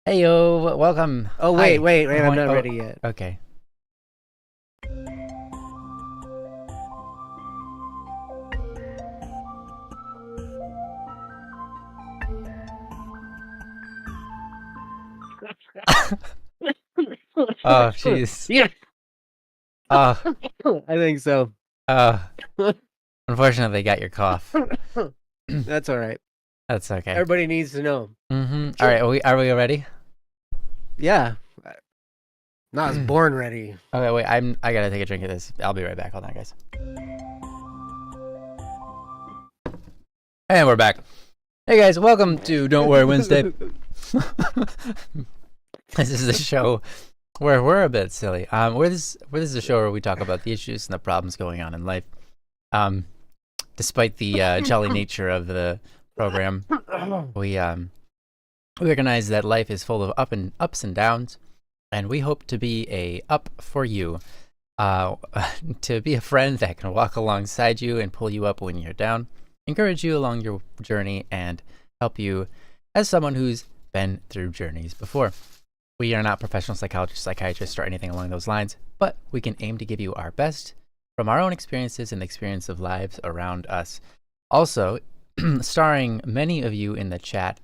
Hey yo, welcome. Oh, Hi. wait, I'm not Oh, ready yet. okay. Oh, jeez. Yeah, Oh, I think so. uh, unfortunately, got your cough. That's all right. That's okay. Everybody needs to know. All right, are we ready? Yeah, not as born ready. Okay, wait. I gotta take a drink of this. I'll be right back. Hold on, guys. And we're back. Hey guys, welcome to Don't Worry Wednesday. This is the show where we're a bit silly. This is a show where we talk about the issues and the problems going on in life. Despite the jolly nature of the program, we recognize that life is full of ups and downs, and we hope to be a up for you, to be a friend that can walk alongside you and pull you up when you're down, encourage you along your journey, and help you as someone who's been through journeys before. We are not professional psychologists, psychiatrists, or anything along those lines, but we can aim to give you our best from our own experiences and the experience of lives around us. Also, starring many of you in the chat,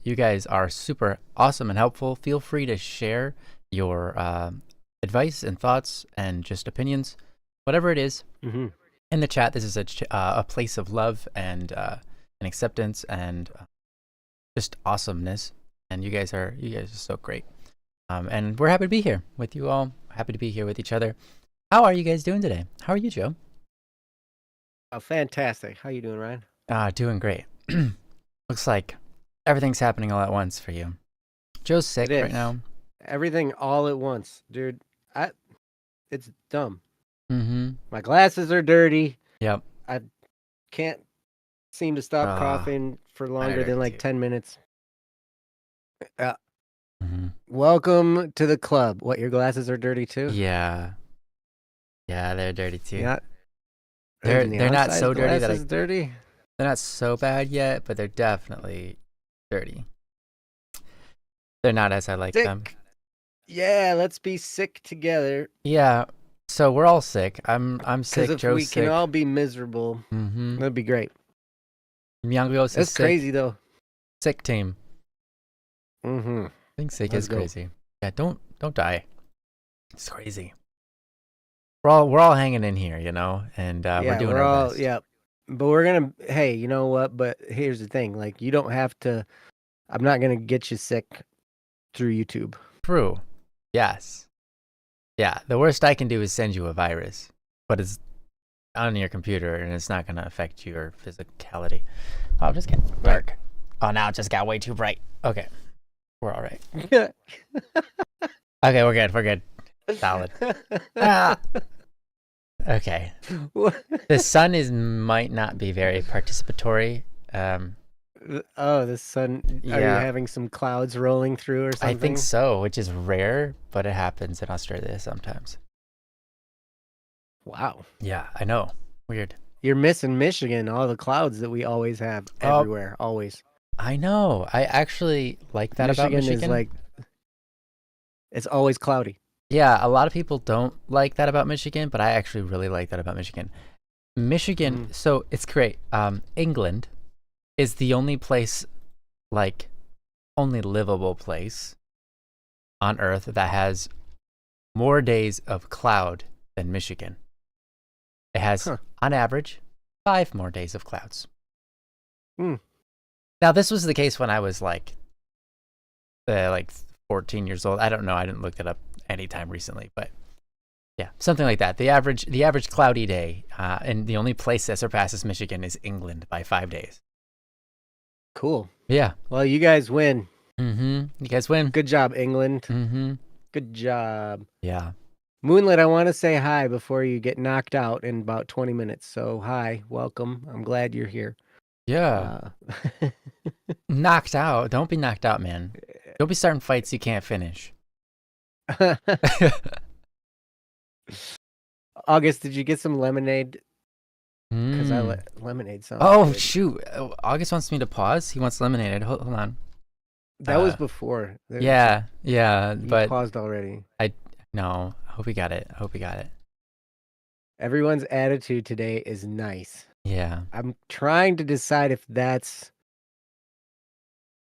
you guys are super awesome and helpful. Feel free to share your advice and thoughts and just opinions, whatever it is, in the chat. This is a place of love and acceptance and just awesomeness. And you guys are so great. And we're happy to be here with you all. Happy to be here with each other. How are you guys doing today? How are you, Joe? Oh, fantastic. How you doing, Ryan? Doing great. Looks like everything's happening all at once for you. Joe's sick right now. Everything all at once, dude. It's dumb. Mm-hmm. My glasses are dirty. Yep. I can't seem to stop coughing for longer than like 10 minutes. Welcome to the club. What, your glasses are dirty too? Yeah, they're dirty too. Yeah. They're not so dirty dirty. They're not so bad yet, but they're definitely dirty. They're not as I like them. Yeah, let's be sick together. Yeah, so we're all sick. I'm sick. Because if Joe's we sick. can all be miserable, that'd be great. Myungbios is That's sick. crazy though. Sick team. I think sick is crazy. Yeah, don't die. It's crazy. We're all hanging in here, you know, and we're doing our best. Yeah, but we're gonna. Hey, you know what? But here's the thing: like, you don't have to. I'm not gonna get you sick through YouTube. True. Yes. Yeah. The worst I can do is send you a virus, but it's on your computer and it's not gonna affect your physicality. Oh, it just getting dark. Right. Oh, now it just got way too bright. Okay. We're all right. Okay, we're good. Solid. Okay. The sun might not be very participatory. Oh, the sun. Are you having some clouds rolling through or something? I think so, which is rare, but it happens in Australia sometimes. Wow. Yeah, I know. Weird. You're missing Michigan, all the clouds that we always have everywhere, always. I know. I actually like that about Michigan. Is like, it's always cloudy. Yeah, a lot of people don't like that about Michigan, but I actually really like that about Michigan. So it's great. England is the only place, like, only livable place on Earth that has more days of cloud than Michigan. It has, on average, 5 more days of clouds. Now, this was the case when I was like 14 years old. I don't know. I didn't look that up anytime recently, but yeah, something like that. The average cloudy day, and the only place that surpasses Michigan is England by 5 days. Cool. Yeah. Well, you guys win. You guys win. Good job, England. Good job. Yeah. Moonlit, I want to say hi before you get knocked out in about 20 minutes. So hi, welcome. I'm glad you're here. Yeah. Knocked out. Don't be knocked out, man. Don't be starting fights you can't finish. August, did you get some lemonade? Because lemonade sounds good. Shoot. August wants me to pause. He wants lemonade. Hold on. That was before. Yeah, You but paused already. no. I hope we got it. I hope we got it. Everyone's attitude today is nice. Yeah. I'm trying to decide if that's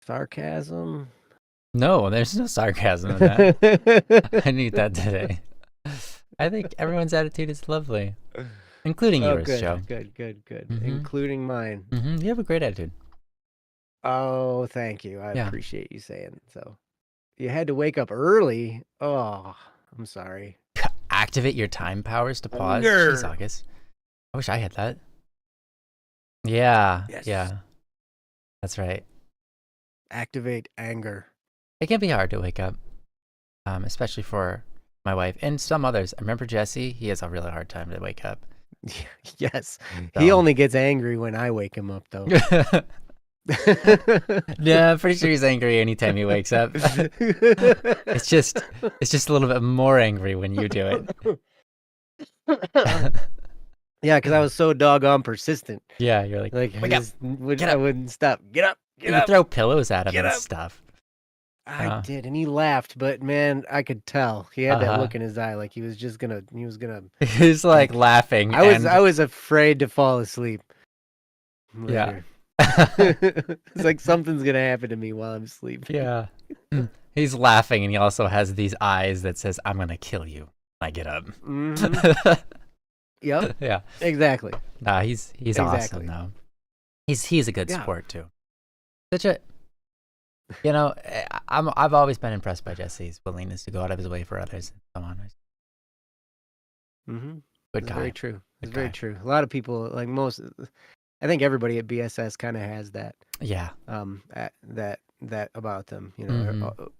sarcasm. No, there's no sarcasm in that. I need that today. I think everyone's attitude is lovely, including Oh, yours, Joe. good. Mhm. Including mine. You have a great attitude. Oh, thank you. I Yeah. appreciate you saying so. You had to wake up early. Oh, I'm sorry. Activate your time powers to pause. Anger. Jeez, August. I wish I had that. Yeah. Yes. Yeah. That's right. Activate anger. It can be hard to wake up, especially for my wife and some others. I remember Jesse. He has a really hard time to wake up. Yes. So. He only ges angry when I wake him up, though. Yeah, I'm pretty sure he's angry anytime he wakes up. It's just a little bit more angry when you do it. Yeah, because I was so doggone persistent. Yeah, you're like I Get up. wouldn't stop. Get up. Get you up. throw pillows at him Get and up. stuff. I did, and he laughed, but man, I could tell he had that look in his eye, like he was gonna. He's like laughing. I was afraid to fall asleep. Yeah. It's like something's gonna happen to me while I'm asleep. Yeah. He's laughing, and he also has these eyes that says, "I'm gonna kill you when I get up." Mm-hmm. Yep. Yeah. Exactly. Nah, he's awesome though. He's a good sport too. Such a, I've always been impressed by Jesse's willingness to go out of his way for others and so on. Mm-hmm. Good guy. Very true. It's very true. A lot of people, like I think everybody at BSS kind of has that. Yeah. That about them.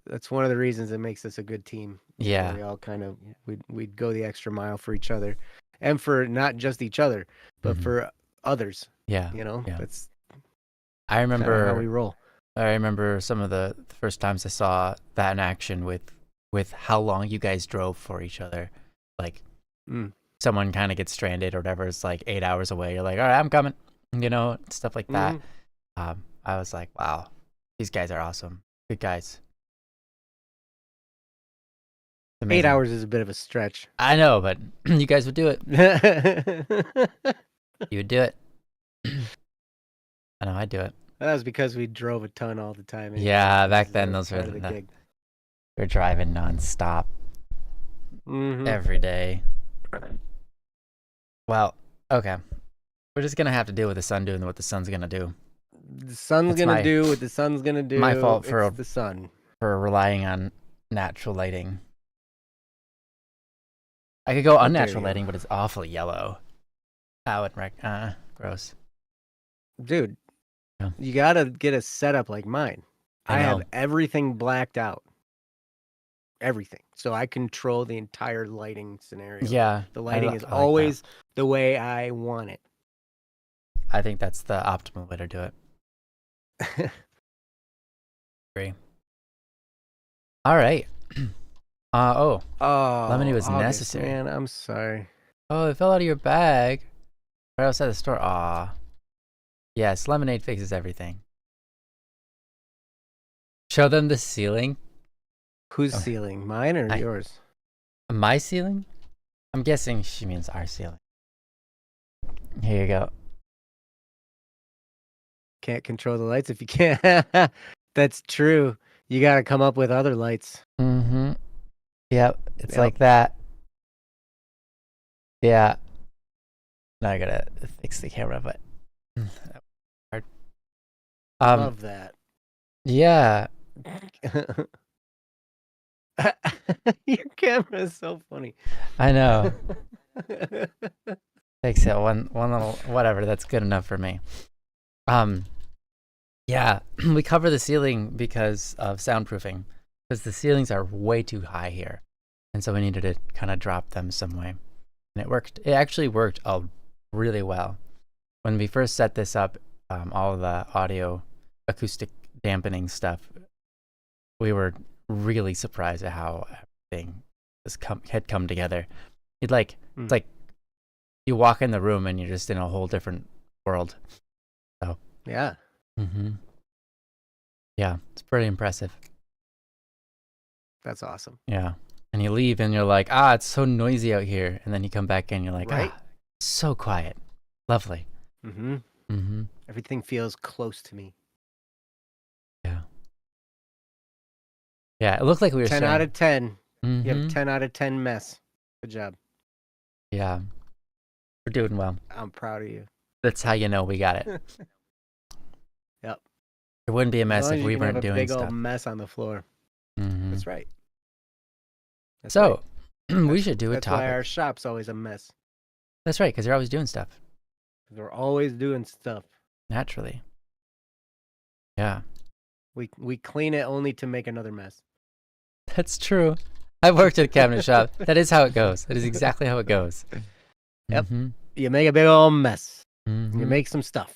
That's one of the reasons it makes us a good team. Yeah. We all kind of we'd go the extra mile for each other, and for not just each other, but for others. Yeah. That's. I remember how we roll. I remember some of the first times I saw that in action with how long you guys drove for each other. Like, someone kind of gets stranded or whatever. It's like 8 hours away. You're like, all right, I'm coming. Stuff like that. I was like, wow, these guys are awesome. Good guys. 8 hours is a bit of a stretch. I know, but you guys would do it. You would do it. I know, I'd do it. That was because we drove a ton all the time. Yeah, back then those were the gig. We're driving nonstop every day. Well, okay. We're just gonna have to deal with the sun doing what the sun's gonna do. The sun's gonna do what the sun's gonna do. My fault for the sun. For relying on natural lighting. I could go unnatural lighting, but it's awfully yellow. I would gross. Dude, you gotta get a setup like mine. I have everything blacked out. Everything. So I control the entire lighting scenario. Yeah. The lighting is always the way I want it. I think that's the optimal way to do it. Agree. All right. Lemonade was necessary. Man, I'm sorry. Oh, it fell out of your bag. Right outside the store. Aw. Yes, lemonade fixes everything. Show them the ceiling. Whose ceiling? Mine or yours? My ceiling? I'm guessing she means our ceiling. Here you go. Can't control the lights if you can't. That's true. You gotta come up with other lights. Mm-hmm. Yep, it's like that. Yeah. Now I gotta fix the camera, but hard. Love that. Yeah. Your camera is so funny. I know. Takes it one little whatever. That's good enough for me. Yeah, we cover the ceiling because of soundproofing, because the ceilings are way too high here, and so we needed to kind of drop them some way, and it worked. It actually worked really well. When we first set this up, all of the audio acoustic dampening stuff, we were really surprised at how everything had come together. It's like you walk in the room and you're just in a whole different world. So yeah. Yeah, it's pretty impressive. That's awesome. Yeah. And you leave and you're like, it's so noisy out here. And then you come back in, you're like, Right? so quiet. Lovely. Mm-hmm. Mm-hmm. Everything feels close to me. Yeah. Yeah, it looked like we were 10 sharing. out of 10. Mm-hmm. You have 10 out of 10 mess. Good job. Yeah. We're doing well. I'm proud of you. That's how you know we got it. Yep. It wouldn't be a mess if we weren't doing big stuff. old mess on the floor. Mm-hmm. That's right. That's so, right. we should do a That's topic. why our shop's always a mess. That's right, because you're always doing stuff. We're always doing stuff. Naturally. Yeah. We clean it only to make another mess. That's true. I've worked at a cabinet shop. That is how it goes. That is exactly how it goes. Yep. Mm-hmm. You make a big old mess. Mm-hmm. You make some stuff.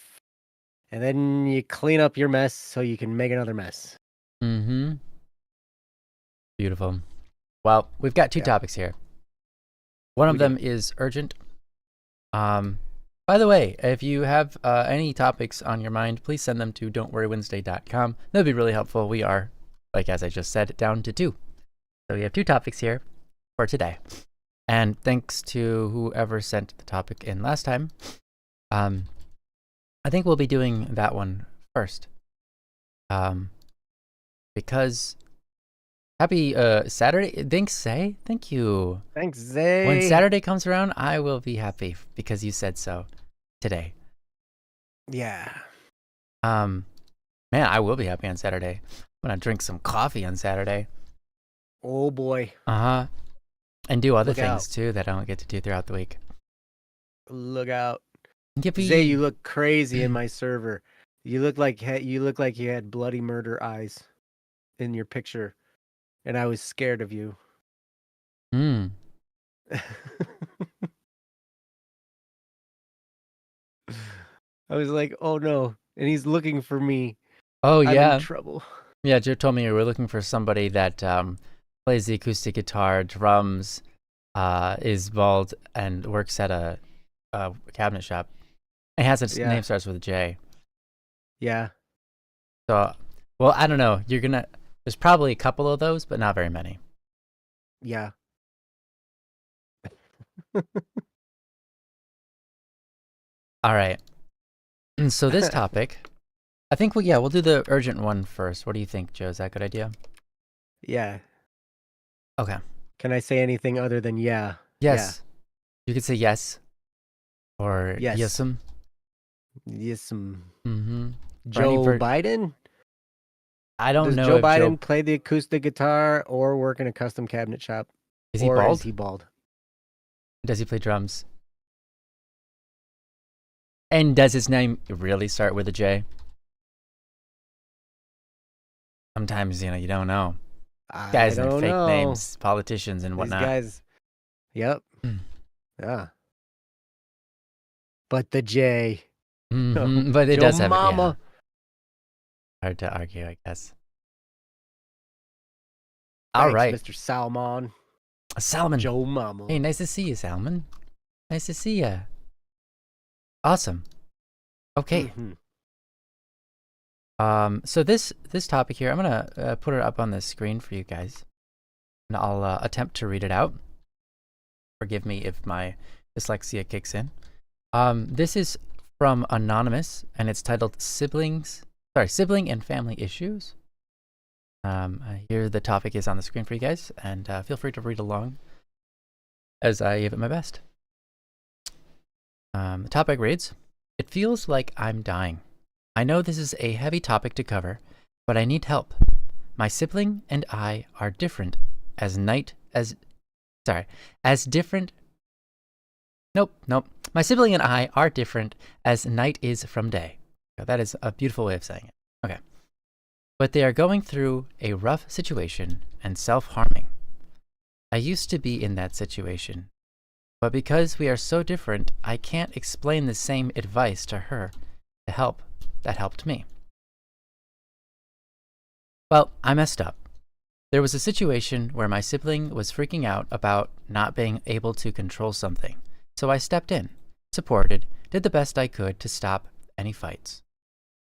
And then you clean up your mess so you can make another mess. Mm-hmm. Beautiful. Well, we've got two topics here. One of them is urgent. By the way, if you have any topics on your mind, please send them to don'tworrywednesday.com. That'd be really helpful. We are, like as I just said, down to 2. So we have 2 topics here for today. And thanks to whoever sent the topic in last time. I think we'll be doing that one first. Because happy Saturday. Thanks, Zay. Thank you. Thanks, Zay. When Saturday comes around, I will be happy because you said so today. Yeah. Man, I will be happy on Saturday. I'm going to drink some coffee on Saturday. Oh, boy. Uh-huh. And do other Look things, out. too, that I don't get to do throughout the week. Look out. Yippee. Zay, you look crazy in my server. You look like you had bloody murder eyes in your picture, and I was scared of you. Mm. I was like, oh no, and he's looking for me. Oh, yeah. I'm in trouble. Yeah, Joe told me you were looking for somebody that plays the acoustic guitar, drums, is bald, and works at a cabinet shop. It has its name starts with a J. Yeah. So, well, I don't know. There's probably a couple of those, but not very many. Yeah. All right. So this topic, I think we'll do the urgent one first. What do you think, Joe? Is that a good idea? Yeah. Okay. Can I say anything other than yeah? Yes. Yeah. You could say yes. Or yes. Yes'm. Yes'm. Mm-hmm. Joe Biden? I don't know. Does Joe Biden play the acoustic guitar or work in a custom cabinet shop? Is he bald? Or is he bald? Does he play drums? And does his name really start with a J? Sometimes, you don't know. Guys and fake names, politicians and whatnot. These guys, yep. Yeah. But the J. Mm-hmm. But it does have Mama. Hard to argue, I guess. Thanks, all right. Mr. Salmon. Salmon. Joe Mama. Hey, nice to see you, Salmon. Nice to see you. Awesome. Okay. Mm-hmm. So this topic here, I'm gonna put it up on the screen for you guys, and I'll attempt to read it out. Forgive me if my dyslexia kicks in. This is from Anonymous, and it's titled Sibling and Family Issues. Here the topic is on the screen for you guys, and feel free to read along as I give it my best. The topic reads, "It feels like I'm dying. I know this is a heavy topic to cover, but I need help. My sibling and I are different My sibling and I are different as night is from day." That is a beautiful way of saying it. Okay. "But they are going through a rough situation and self-harming. I used to be in that situation, but because we are so different, I can't explain the same advice to her that helped me. Well, I messed up. There was a situation where my sibling was freaking out about not being able to control something, so I stepped in, supported, did the best I could to stop any fights.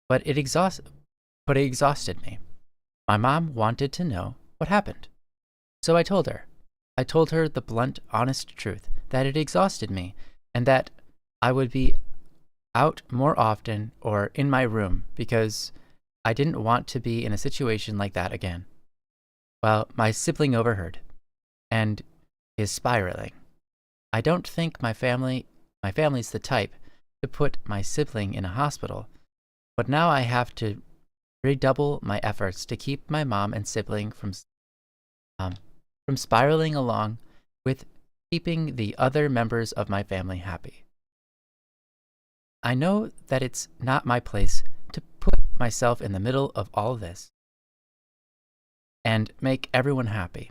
But it exhausted me. My mom wanted to know what happened. So I told her. I told her the blunt, honest truth that it exhausted me and that I would be out more often or in my room because I didn't want to be in a situation like that again. Well, my sibling overheard and is spiraling. I don't think my family's the type to put my sibling in a hospital, but now I have to redouble my efforts to keep my mom and sibling um, from spiraling along with keeping the other members of my family happy. I know that it's not my place to put myself in the middle of all this and make everyone happy,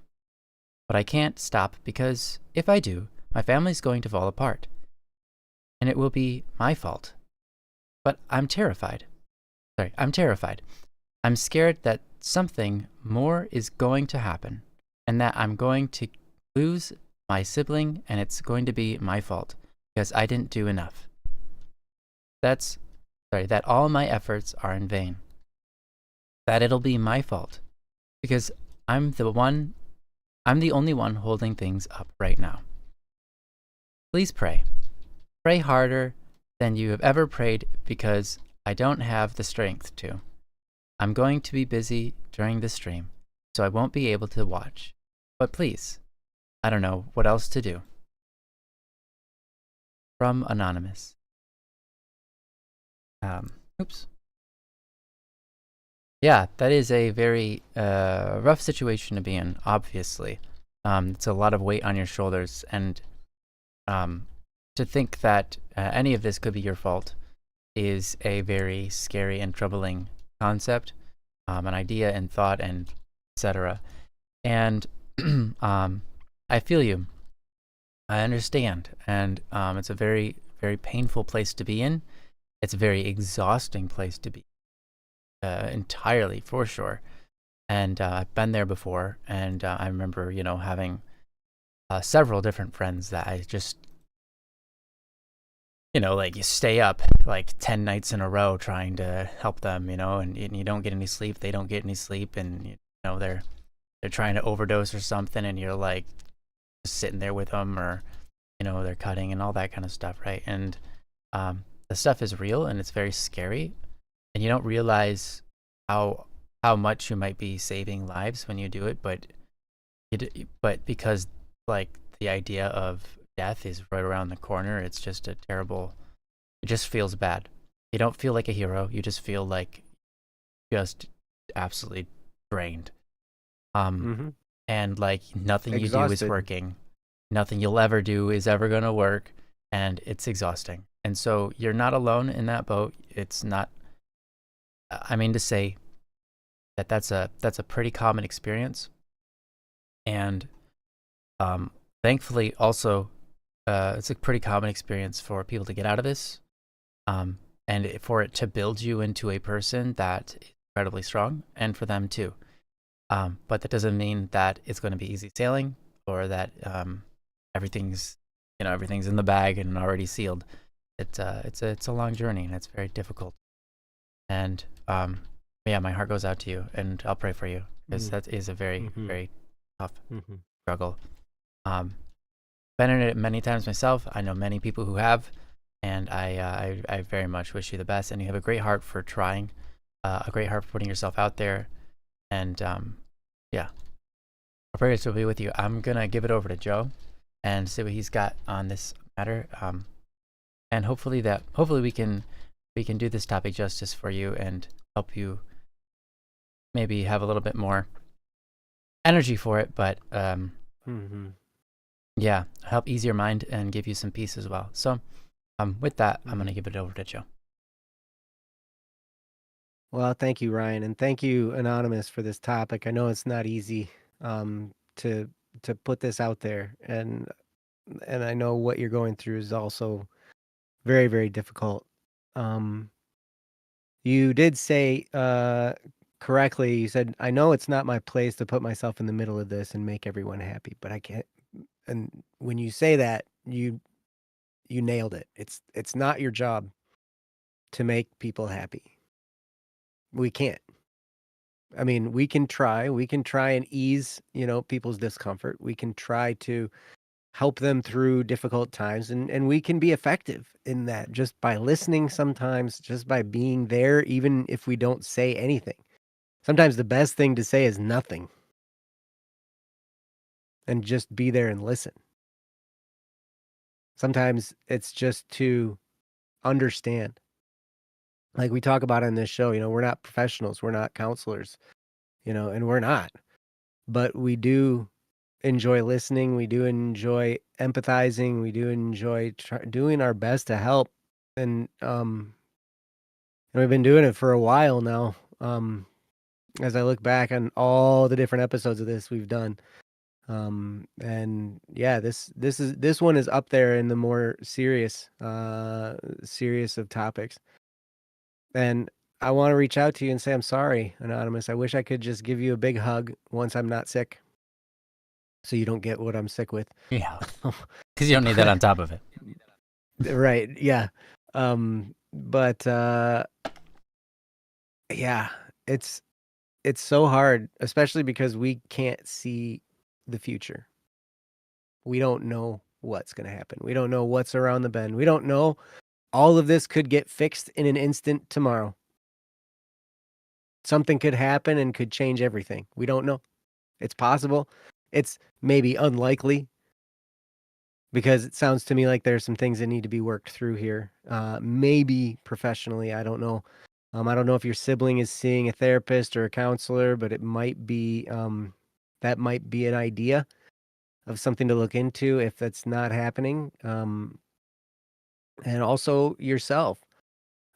but I can't stop because if I do, my family's going to fall apart, and it will be my fault. But I'm terrified. I'm terrified. I'm scared that something more is going to happen and that I'm going to lose my sibling and it's going to be my fault because I didn't do enough. That all my efforts are in vain. That it'll be my fault because I'm the only one holding things up right now. Please pray. Pray harder than you have ever prayed because I don't have the strength to. I'm going to be busy during the stream, so I won't be able to watch. But please, I don't know what else to do. From Anonymous. Oops. Yeah, that is a very rough situation to be in, obviously. It's a lot of weight on your shoulders, and to think that any of this could be your fault is a very scary and troubling concept, an idea and thought, and etc. And I feel you. I understand, and it's a very, very painful place to be in. It's a very exhausting place to be, entirely, for sure. And I've been there before, and I remember, having several different friends that I just, like you stay up like 10 nights in a row trying to help them, and you don't get any sleep, they don't get any sleep, and they're trying to overdose or something, and you're like just sitting there with them, or they're cutting and all that kind of stuff, right? And the stuff is real and it's very scary, and you don't realize how much you might be saving lives when you do it, but because like the idea of death is right around the corner, it's just it just feels bad. You don't feel like a hero, you just feel like just absolutely drained. And like nothing you do is working. Nothing you'll ever do is ever going to work, and it's exhausting. And so you're not alone in that boat. It's not, I mean to say that that's a pretty common experience. And thankfully also it's a pretty common experience for people to get out of this, and for it to build you into a person that is incredibly strong, and for them too. But that doesn't mean that it's going to be easy sailing, or that everything's in the bag and already sealed. It's a long journey, and it's very difficult. And yeah, my heart goes out to you, and I'll pray for you, because that is a very very tough struggle. Been in it many times myself. I know many people who have, and I very much wish you the best. And you have a great heart for trying, a great heart for putting yourself out there. And yeah, our prayers will be with you. I'm gonna give it over to Joe and see what he's got on this matter. And hopefully we can do this topic justice for you and help you maybe have a little bit more energy for it, but yeah, help ease your mind and give you some peace as well. So with that, I'm going to give it over to Joe. Well, thank you, Ryan, and thank you, Anonymous, for this topic. I know it's not easy to put this out there, and I know what you're going through is also very, very difficult. You did say correctly. You said, "I know it's not my place to put myself in the middle of this and make everyone happy, but I can't." And when you say that, you nailed it. It's not your job to make people happy. We can't. I mean, we can try and ease, people's discomfort. We can try to help them through difficult times, and we can be effective in that just by listening sometimes, just by being there, even if we don't say anything. Sometimes the best thing to say is nothing and just be there and listen. Sometimes it's just to understand. Like we talk about on this show, we're not professionals, we're not counselors, and we're not. But we do enjoy listening, we do enjoy empathizing, we do enjoy doing our best to help. And we've been doing it for a while now. As I look back on all the different episodes of this we've done. And yeah, this one is up there in the more serious of topics. And I want to reach out to you and say I'm sorry, Anonymous. I wish I could just give you a big hug once I'm not sick, so you don't get what I'm sick with. Yeah, because you don't need that on top of it. Right? Yeah. But yeah, it's so hard, especially because we can't see the future. We don't know what's going to happen. We don't know what's around the bend. We don't know. All of this could get fixed in an instant tomorrow. Something could happen and could change everything. We don't know. It's possible. It's maybe unlikely because it sounds to me like there's some things that need to be worked through here. Maybe professionally. I don't know. I don't know if your sibling is seeing a therapist or a counselor, but it might be that might be an idea of something to look into if that's not happening. And also yourself.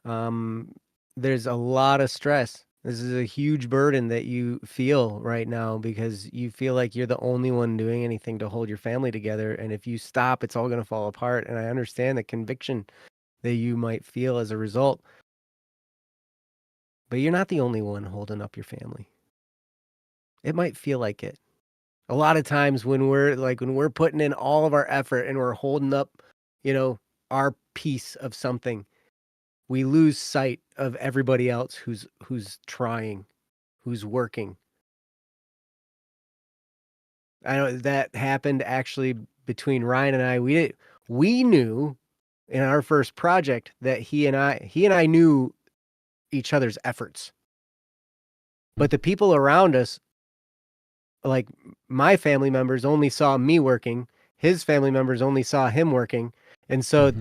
Um, there's a lot of stress. This is a huge burden that you feel right now because you feel like you're the only one doing anything to hold your family together. And if you stop, it's all going to fall apart. And I understand the conviction that you might feel as a result, but you're not the only one holding up your family. It might feel like it. A lot of times when we're putting in all of our effort and we're holding up, our piece of something, we lose sight of everybody else who's trying, who's working. I know that happened actually between Ryan and I. We knew in our first project that he and I knew each other's efforts. But the people around us, like my family members only saw me working, his family members only saw him working. And so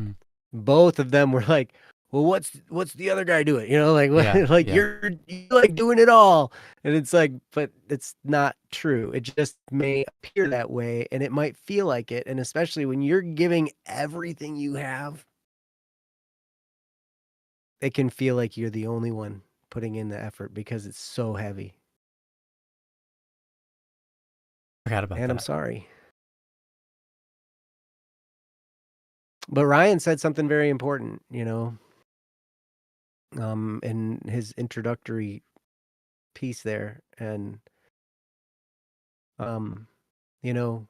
both of them were like, well, what's the other guy doing? Like, Yeah, like yeah. you're like doing it all. And it's like, but it's not true. It just may appear that way and it might feel like it. And especially when you're giving everything you have, it can feel like you're the only one putting in the effort because it's so heavy. Forgot about And I'm that. sorry. But Ryan said something very important, in his introductory piece there. And, um, you know,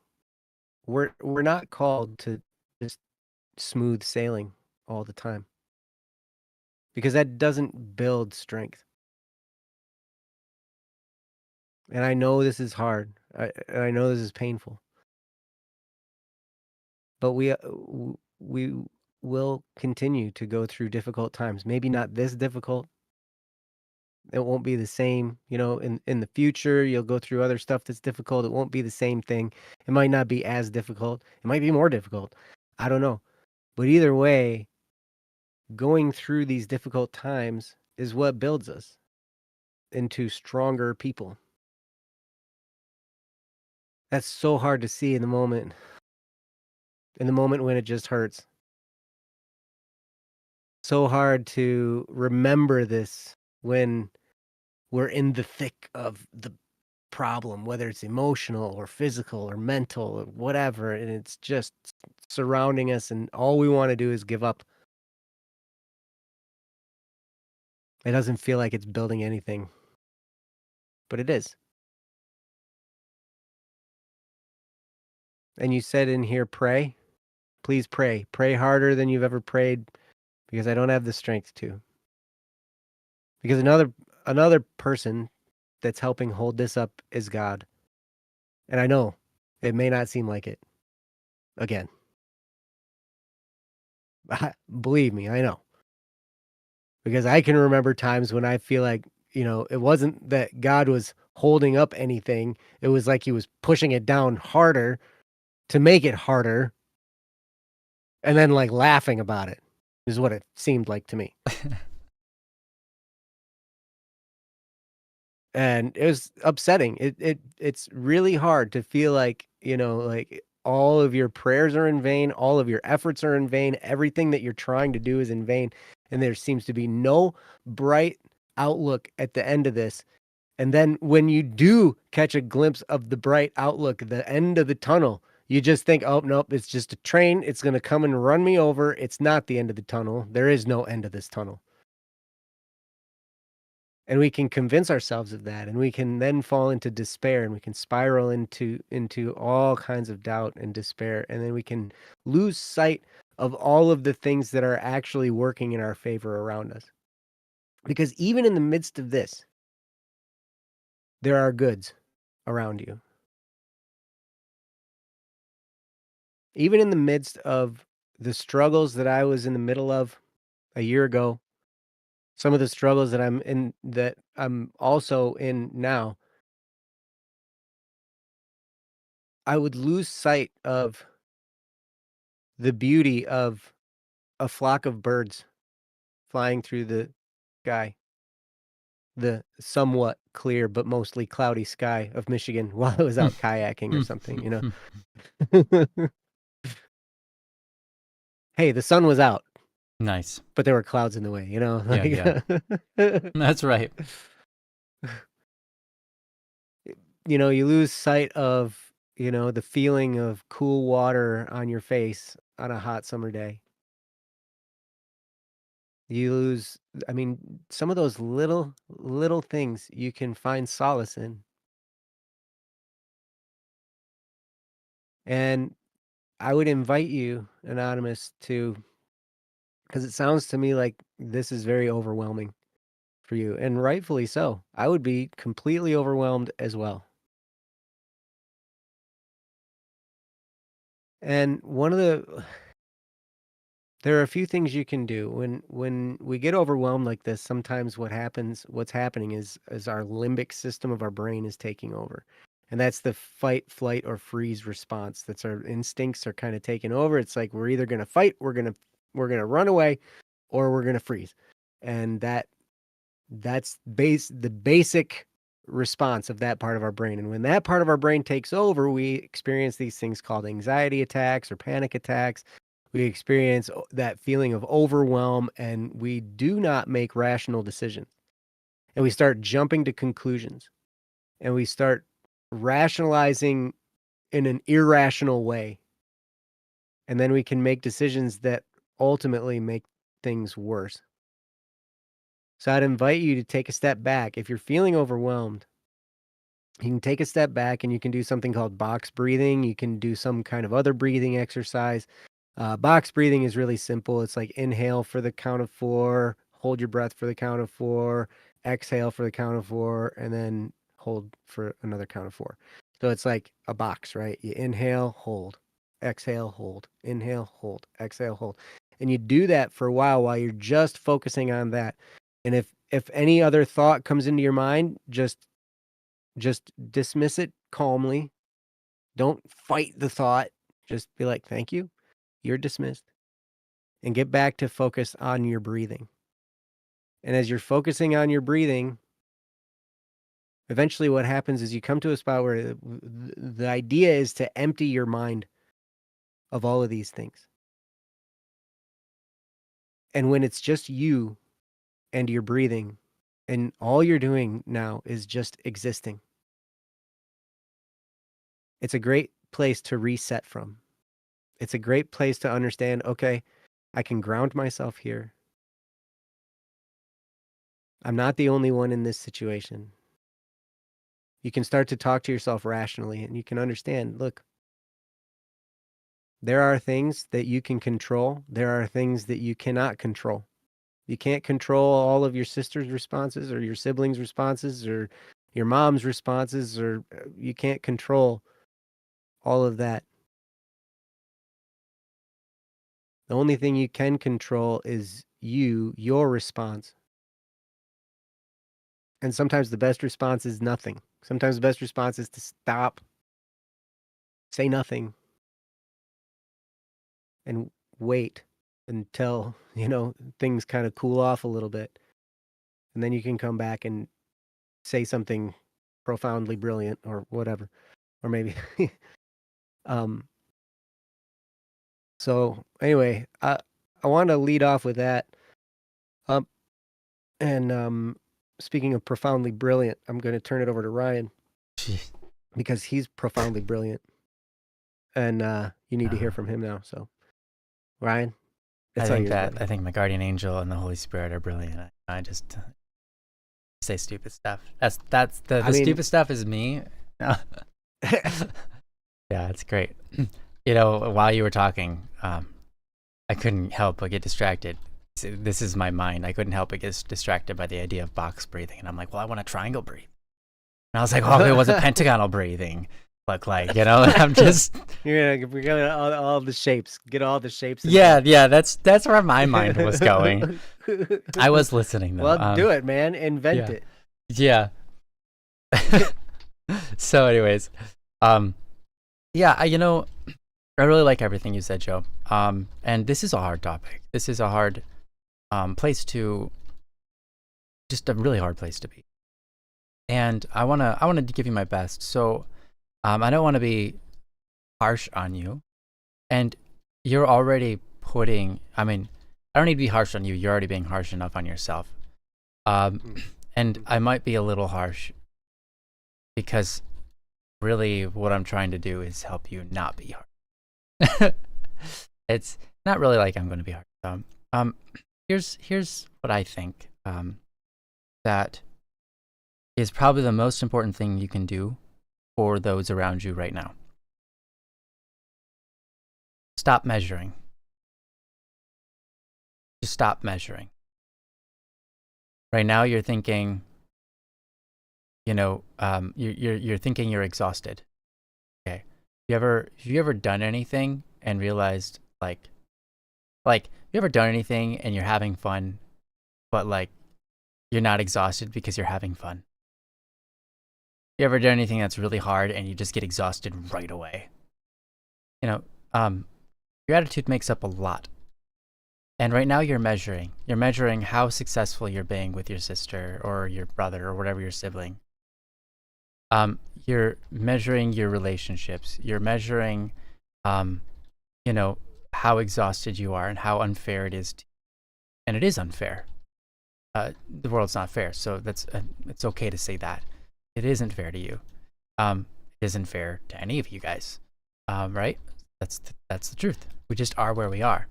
we're not called to just smooth sailing all the time because that doesn't build strength. And I know this is hard. I know this is painful, but we will continue to go through difficult times. Maybe not this difficult. It won't be the same, in the future, you'll go through other stuff that's difficult. It won't be the same thing. It might not be as difficult. It might be more difficult. I don't know. But either way, going through these difficult times is what builds us into stronger people. That's so hard to see in the moment when it just hurts. So hard to remember this when we're in the thick of the problem, whether it's emotional or physical or mental or whatever, and it's just surrounding us, and all we want to do is give up. It doesn't feel like it's building anything, but it is. And you said in here, pray. Please pray. Pray harder than you've ever prayed because I don't have the strength to. Because another person that's helping hold this up is God. And I know it may not seem like it. Again, believe me, I know. Because I can remember times when I feel like, it wasn't that God was holding up anything. It was like he was pushing it down harder to make it harder and then like laughing about it is what it seemed like to me. And it was upsetting. It's really hard to feel like, like all of your prayers are in vain, all of your efforts are in vain, everything that you're trying to do is in vain, and there seems to be no bright outlook at the end of this. And then when you do catch a glimpse of the bright outlook, the end of the tunnel, you just think, "Oh, nope, it's just a train. It's going to come and run me over. It's not the end of the tunnel. There is no end of this tunnel." And we can convince ourselves of that, and we can then fall into despair, and we can spiral into all kinds of doubt and despair, and then we can lose sight of all of the things that are actually working in our favor around us. Because even in the midst of this, there are goods around you. Even in the midst of the struggles that I was in the middle of a year ago, some of the struggles that I'm also in now, I would lose sight of the beauty of a flock of birds flying through the sky, the somewhat clear but mostly cloudy sky of Michigan while I was out kayaking or something, Hey, the sun was out, Nice. but there were clouds in the way, Yeah, yeah. That's right. You lose sight of, the feeling of cool water on your face on a hot summer day. You lose, I mean, some of those little things you can find solace in. And I would invite you, Anonymous, because it sounds to me like this is very overwhelming for you, and rightfully so. I would be completely overwhelmed as well. And there are a few things you can do when we get overwhelmed like this. Sometimes what's happening is our limbic system of our brain is taking over. And that's the fight, flight, or freeze response. That's our instincts are kind of taking over. It's like we're either gonna fight, we're gonna run away, or we're gonna freeze. And that's the basic response of that part of our brain. And when that part of our brain takes over, we experience these things called anxiety attacks or panic attacks. We experience that feeling of overwhelm, and we do not make rational decisions. And we start jumping to conclusions, and we start rationalizing in an irrational way. And then we can make decisions that ultimately make things worse. So I'd invite you to take a step back. If you're feeling overwhelmed, you can take a step back and you can do something called box breathing. You can do some kind of other breathing exercise. Box breathing is really simple. It's like inhale for the count of 4, hold your breath for the count of 4, exhale for the count of 4, and then hold for another count of 4. So it's like a box, right? You inhale, hold, exhale, hold, inhale, hold, exhale, hold. And you do that for a while you're just focusing on that. And if any other thought comes into your mind, just dismiss it calmly. Don't fight the thought. Just be like, "Thank you. You're dismissed." And get back to focus on your breathing. And as you're focusing on your breathing, eventually what happens is you come to a spot where the idea is to empty your mind of all of these things. And when it's just you and your breathing, and all you're doing now is just existing, it's a great place to reset from. It's a great place to understand, okay, I can ground myself here. I'm not the only one in this situation. You can start to talk to yourself rationally, and you can understand, look, there are things that you can control. There are things that you cannot control. You can't control all of your sister's responses or your siblings' responses or Your mom's responses are, you can't control all of that. The only thing you can control is your response. And sometimes the best response is nothing. Sometimes the best response is to stop, say nothing, and wait until, things kind of cool off a little bit. And then you can come back and say something profoundly brilliant or whatever. Or maybe so anyway, I want to lead off with that. And speaking of profoundly brilliant, I'm going to turn it over to Ryan. Jeez. Because he's profoundly brilliant. And you need to hear from him now. So, Ryan, I it's all think yours, that buddy. I think my guardian angel and the Holy Spirit are brilliant. I just say stupid stuff. That's the stupid stuff is me. No. Yeah, it's great. While you were talking, I couldn't help but get distracted. This is my mind. I couldn't help but get distracted by the idea of box breathing, and I'm like, well, I want a triangle breathe. And I was like, oh, it was a pentagonal breathing. Look like, I'm just. We're gonna all the shapes. Get all the shapes. Yeah, that's where my mind was going. I was listening though. Well, do it, man. Invent it. Yeah. So, anyways, yeah, I really like everything you said, Joe. And this is a hard topic. This is a hard place to, just a really hard place to be. And I wanna give you my best. So, I don't want to be harsh on you, and you're already putting. I mean, I don't need to be harsh on you. You're already being harsh enough on yourself. And I might be a little harsh because really what I'm trying to do is help you not be harsh. It's not really like I'm going to be harsh. Here's what I think that is probably the most important thing you can do for those around you right now. Stop measuring. Just stop measuring. Right now you're thinking, you're thinking you're exhausted. Okay. Have you ever done anything and realized like you ever done anything and you're having fun, but like you're not exhausted because you're having fun? You ever done anything that's really hard and you just get exhausted right away? Your attitude makes up a lot. And right now you're measuring how successful you're being with your sister or your brother or whatever your sibling. You're measuring your relationships. You're measuring, how exhausted you are and how unfair it is. And it is unfair. The world's not fair. So it's okay to say that. It isn't fair to you. It isn't fair to any of you guys. Right? That's the truth. We just are where we are.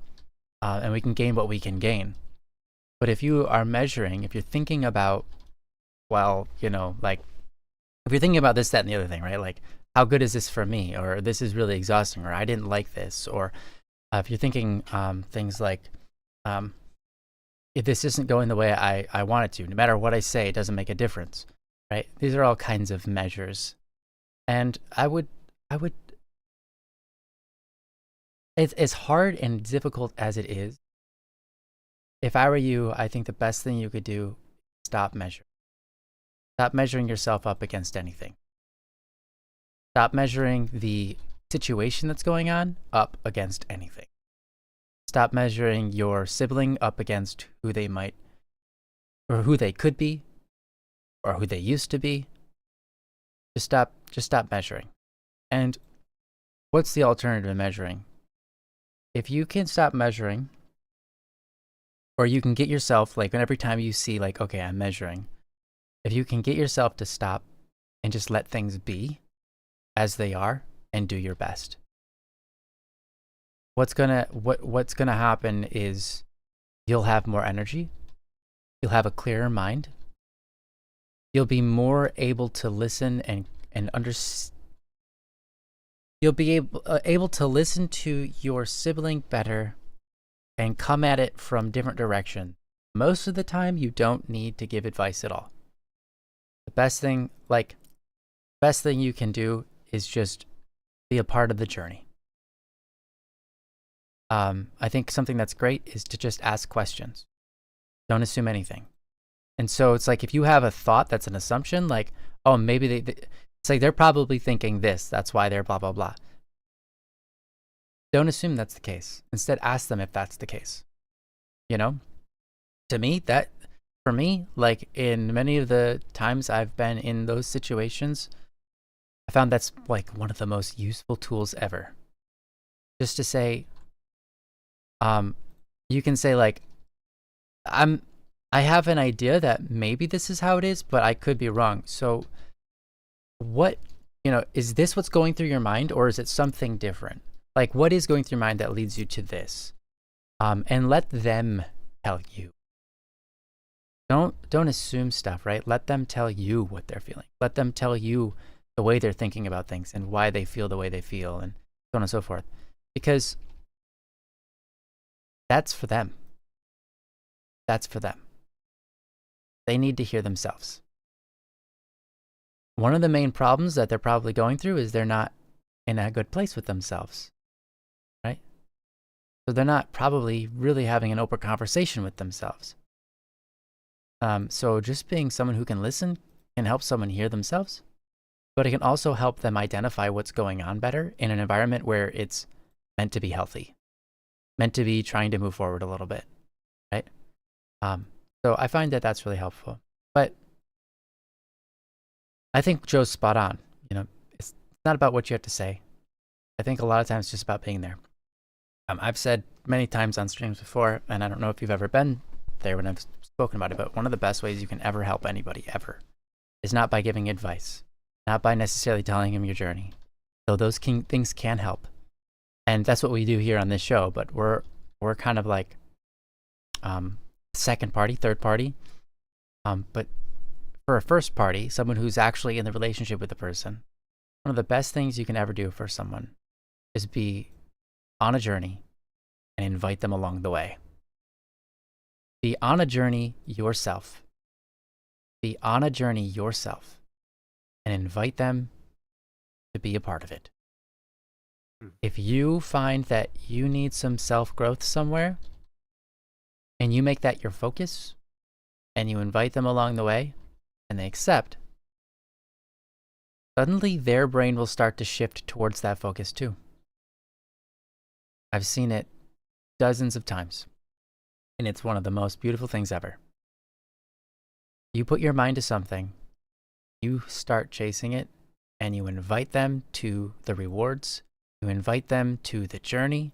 And we can gain what we can gain. But if you are measuring, if you're thinking about, if you're thinking about this, that, and the other thing, right? Like, how good is this for me? Or this is really exhausting, or I didn't like this. Or if you're thinking things like, if this isn't going the way I want it to, no matter what I say, it doesn't make a difference, right? These are all kinds of measures. And I would as hard and difficult as it is, if I were you, I think the best thing you could do is stop measuring. Stop measuring yourself up against anything. Stop measuring the situation that's going on up against anything. Stop measuring your sibling up against who they might, or who they could be, or who they used to be. Just stop measuring. And what's the alternative to measuring? If you can stop measuring, or you can get yourself, like, every time you see, like, okay, I'm measuring, if you can get yourself to stop and just let things be as they are and do your best, what's gonna happen is you'll have more energy, you'll have a clearer mind, you'll be more able to listen and understand. You'll be able to listen to your sibling better and come at it from different directions. Most of the time, you don't need to give advice at all. The best thing you can do is just be a part of the journey. I think something that's great is to just ask questions. Don't assume anything. And so it's like if you have a thought that's an assumption, like, oh, maybe it's like they're probably thinking this. That's why they're blah, blah, blah. Don't assume that's the case. Instead, ask them if that's the case. You know? For me, like in many of the times I've been in those situations, I found that's like one of the most useful tools ever. Just to say, you can say like, I have an idea that maybe this is how it is, but I could be wrong. So is this what's going through your mind, or is it something different? Like, what is going through your mind that leads you to this? And let them tell you. Don't assume stuff, right? Let them tell you what they're feeling. Let them tell you the way they're thinking about things and why they feel the way they feel and so on and so forth. Because that's for them. That's for them. They need to hear themselves. One of the main problems that they're probably going through is they're not in a good place with themselves, right? So they're not probably really having an open conversation with themselves. So just being someone who can listen can help someone hear themselves, but it can also help them identify what's going on better in an environment where it's meant to be healthy, meant to be trying to move forward a little bit, right? So I find that that's really helpful. But I think Joe's spot on. It's not about what you have to say. I think a lot of times it's just about being there. I've said many times on streams before, and I don't know if you've ever been there when I've spoken about it, but one of the best ways you can ever help anybody ever is not by giving advice, not by necessarily telling them your journey, though those things can help. And that's what we do here on this show, but we're kind of like second party, third party. But for a first party, someone who's actually in the relationship with the person, one of the best things you can ever do for someone is be on a journey and invite them along the way. Be on a journey yourself. Be on a journey yourself and invite them to be a part of it. If you find that you need some self-growth somewhere and you make that your focus and you invite them along the way and they accept, suddenly their brain will start to shift towards that focus too. I've seen it dozens of times, and it's one of the most beautiful things ever. You put your mind to something, you start chasing it, and you invite them to the rewards, you invite them to the journey,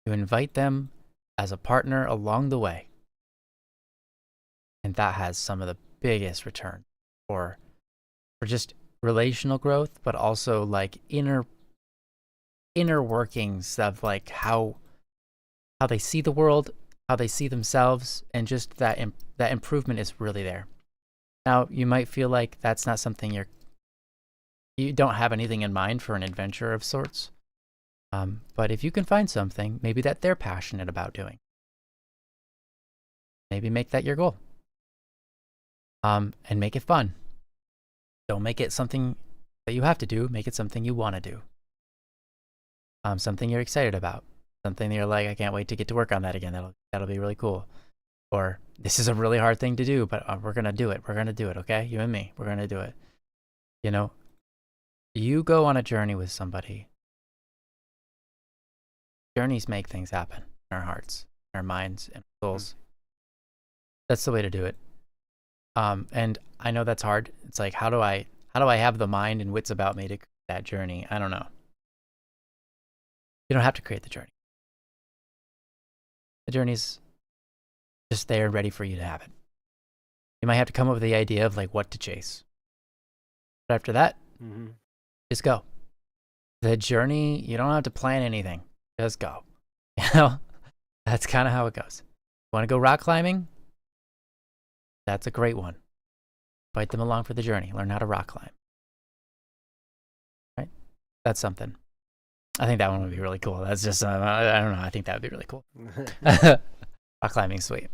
you invite them as a partner along the way. And that has some of the biggest returns for just relational growth, but also like inner workings of like how they see the world, how they see themselves, and just that improvement is really there. Now, you might feel like that's not something you don't have anything in mind for an adventure of sorts. But if you can find something, maybe that they're passionate about doing, maybe make that your goal. And make it fun. Don't make it something that you have to do. Make it something you want to do. Something you're excited about. Something that you're like, I can't wait to get to work on that again. That'll be really cool. Or this is a really hard thing to do, but we're gonna do it. We're gonna do it. Okay, you and me. We're gonna do it. You go on a journey with somebody. Journeys make things happen in our hearts, in our minds, and souls. That's the way to do it. And I know that's hard. It's like, how do I have the mind and wits about me to create that journey? I don't know. You don't have to create the journey. The journey's just there and ready for you to have it. You might have to come up with the idea of like what to chase. But after that, just go. The journey, you don't have to plan anything. Just go. That's kind of how it goes. Want to go rock climbing? That's a great one. Invite them along for the journey. Learn how to rock climb. Right? That's something. I think that one would be really cool. That's just, I don't know. I think that would be really cool. Rock climbing, sweet.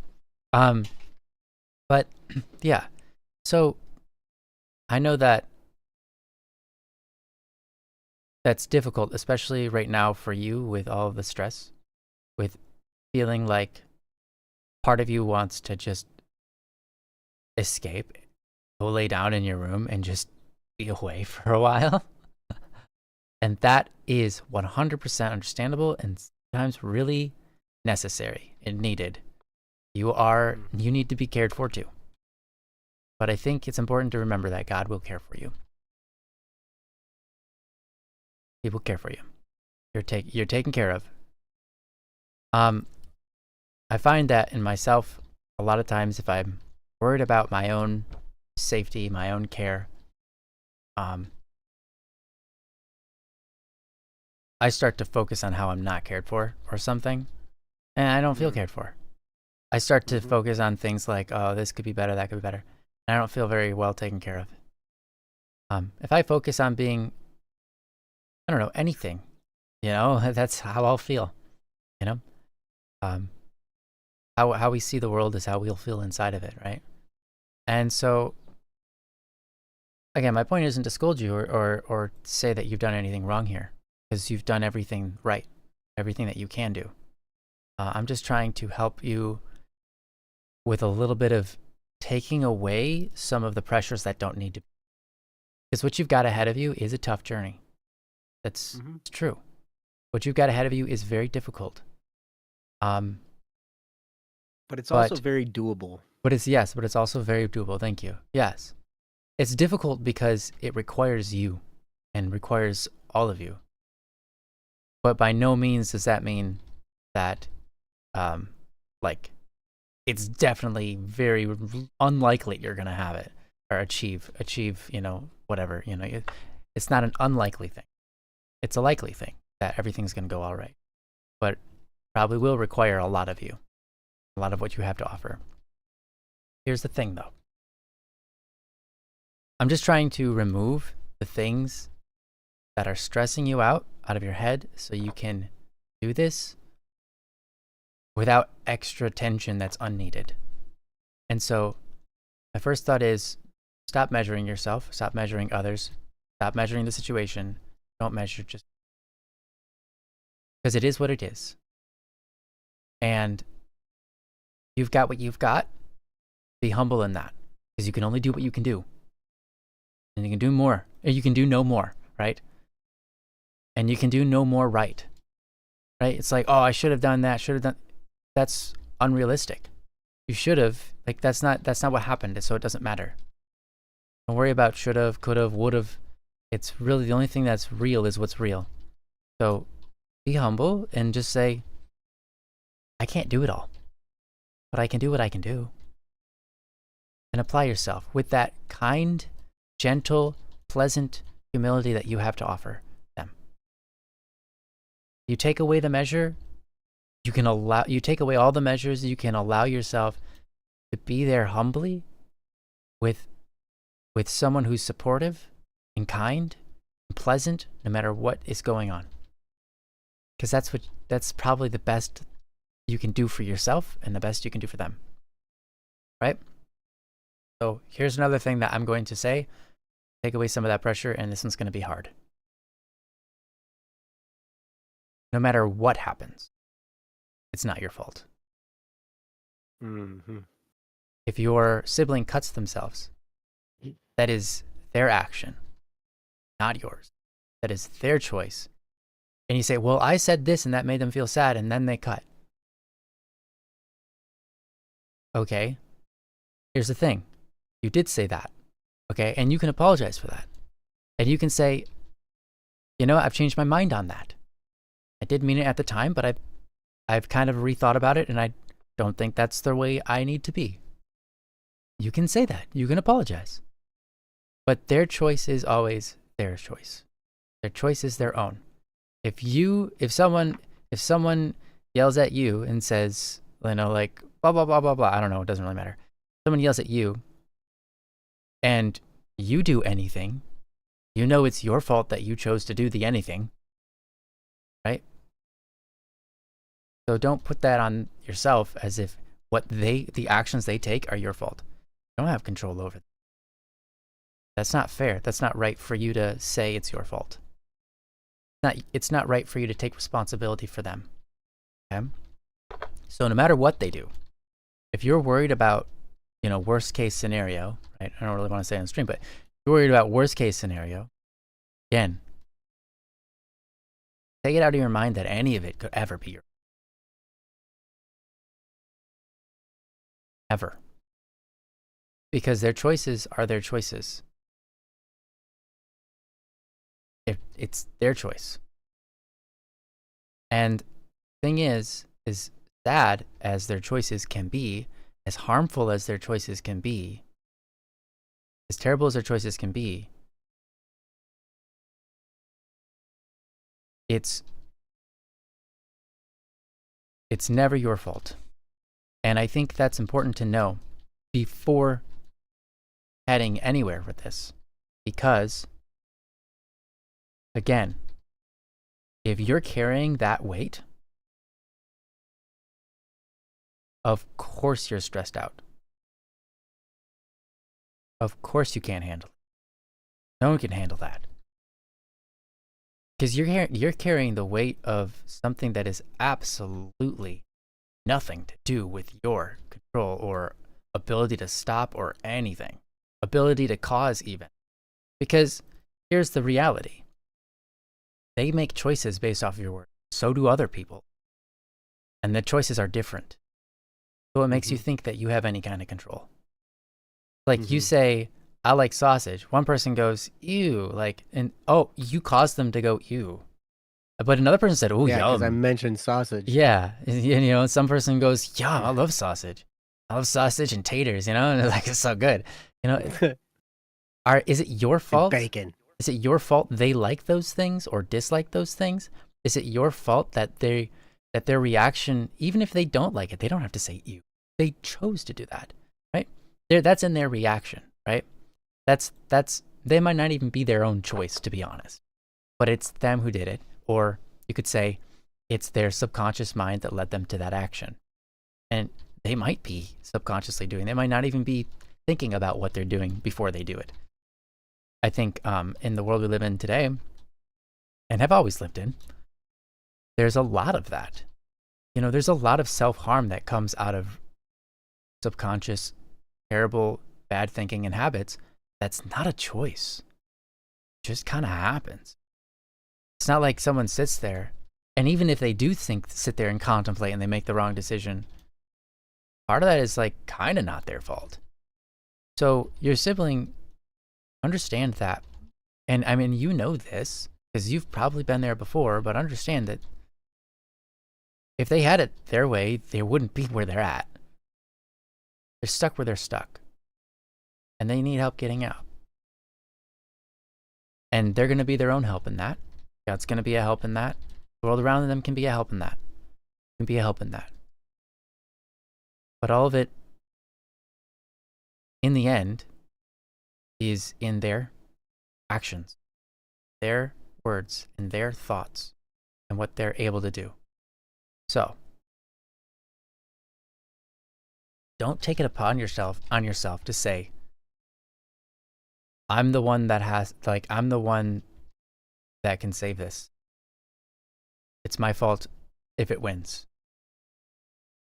But yeah. So I know that that's difficult, especially right now for you with all of the stress, with feeling like part of you wants to just escape, go lay down in your room and just be away for a while. And that is 100% understandable and sometimes really necessary and needed. You need to be cared for too. But I think it's important to remember that God will care for you. He will care for you. You're taken care of. I find that in myself, a lot of times if I'm worried about my own safety, my own care, I start to focus on how I'm not cared for or something, and I don't feel cared for. I start to focus on things like, oh, this could be better, that could be better, and I don't feel very well taken care of. If I focus on being, I don't know, anything, that's how I'll feel, how we see the world is how we'll feel inside of it, right? And so, again, my point isn't to scold you or say that you've done anything wrong here, because you've done everything right, everything that you can do. I'm just trying to help you with a little bit of taking away some of the pressures that don't need to be. Because what you've got ahead of you is a tough journey. That's it's true. What you've got ahead of you is very difficult. But it's also very doable. But it's also very doable. Thank you. Yes. It's difficult because it requires you and requires all of you. But by no means does that mean that, it's definitely very unlikely you're going to have it or achieve, whatever, it's not an unlikely thing. It's a likely thing that everything's going to go all right, but probably will require a lot of you, a lot of what you have to offer. Here's the thing though. I'm just trying to remove the things that are stressing you out of your head so you can do this without extra tension that's unneeded. And so my first thought is stop measuring yourself, stop measuring others, stop measuring the situation. Don't measure just because it is what it is. And you've got what you've got. Be humble in that because you can only do what you can do. And you can do more. Or you can do no more, right? And you can do no more right? It's like, oh, I should have done that, that's unrealistic. You should have, that's not what happened, so it doesn't matter. Don't worry about should have, could have, would have. It's really the only thing that's real is what's real. So be humble and just say, I can't do it all, but I can do what I can do. And apply yourself with that kind, gentle, pleasant humility that you have to offer them. You take away the measure, you take away all the measures, you can allow yourself to be there humbly with someone who's supportive and kind and pleasant no matter what is going on. Because that's probably the best you can do for yourself and the best you can do for them. Right? So here's another thing that I'm going to say. Take away some of that pressure, and this one's going to be hard. No matter what happens, it's not your fault. If your sibling cuts themselves, that is their action, not yours. That is their choice. And you say, well, I said this and that made them feel sad, and then they cut. Okay, here's the thing. You did say that, okay? And you can apologize for that. And you can say, I've changed my mind on that. I did mean it at the time, but I've kind of rethought about it, and I don't think that's the way I need to be. You can say that. You can apologize. But their choice is always their choice. Their choice is their own. If someone yells at you and says, blah, blah, blah, blah, blah, I don't know, it doesn't really matter. Someone yells at you and you do anything, it's your fault that you chose to do the anything, right? So don't put that on yourself as if the actions they take are your fault. You don't have control over them. That's not fair. That's not right for you to say it's your fault. It's not right for you to take responsibility for them. Okay? So no matter what they do, if you're worried about, worst case scenario, right? I don't really want to say on stream, but if you're worried about worst case scenario, again, take it out of your mind that any of it could ever be your ever. Because their choices are their choices. It's their choice. And thing is sad as their choices can be, as harmful as their choices can be, as terrible as their choices can be, it's never your fault. And I think that's important to know before heading anywhere with this. Because, again, if you're carrying that weight, of course you're stressed out. Of course you can't handle it. No one can handle that. Because you're carrying the weight of something that is absolutely nothing to do with your control or ability to stop or anything. Ability to cause even. Because here's the reality. They make choices based off of your words. So do other people. And the choices are different. So it makes you think that you have any kind of control. Like you say, I like sausage. One person goes, ew, you caused them to go, ew. But another person said, oh, yeah, yum. because I mentioned sausage. Yeah. Some person goes, yeah, I love sausage. I love sausage and taters, and it's so good. Is it your fault? And bacon. Is it your fault they like those things or dislike those things? Is it your fault that their reaction, even if they don't like it, they don't have to say ew. They chose to do that, right? That's in their reaction, right? They might not even be their own choice, to be honest, but it's them who did it. Or you could say it's their subconscious mind that led them to that action. And they might be subconsciously doing, they might not even be thinking about what they're doing before they do it. I think in the world we live in today, and have always lived in, there's a lot of that. There's a lot of self-harm that comes out of subconscious, terrible, bad thinking and habits. That's not a choice. It just kind of happens. It's not like someone sits there, and even if they do sit there and contemplate and they make the wrong decision, part of that is kind of not their fault. So your sibling, understand that. And I mean, this because you've probably been there before, but understand that if they had it their way, they wouldn't be where they're at. They're stuck where they're stuck. And they need help getting out. And they're going to be their own help in that. God's going to be a help in that. The world around them can be a help in that. Can be a help in that. But all of it, in the end, is in their actions, their words, and their thoughts, and what they're able to do. So, don't take it upon yourself to say, I'm the one that I'm the one that can save this. It's my fault if it wins.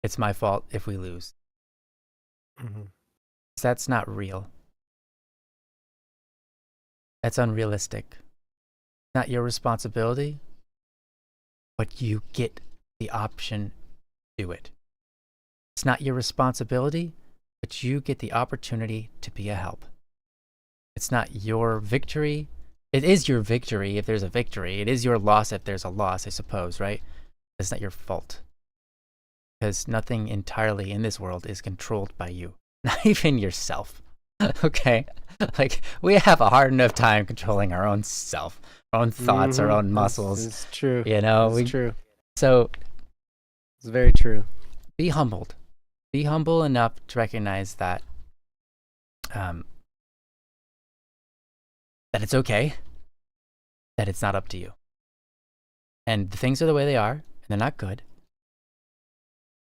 It's my fault if we lose. That's not real. That's unrealistic. Not your responsibility, but you get the option to do it. It's not your responsibility, but you get the opportunity to be a help. It's not your victory. It is your victory if there's a victory. It is your loss if there's a loss, I suppose, right? It's not your fault. Because nothing entirely in this world is controlled by you. Not even yourself. Okay? We have a hard enough time controlling our own self, our own thoughts, our own muscles. It's true. It's true. So, it's very true. Be humbled. Be humble enough to recognize that that it's okay, that it's not up to you. And the things are the way they are, and they're not good.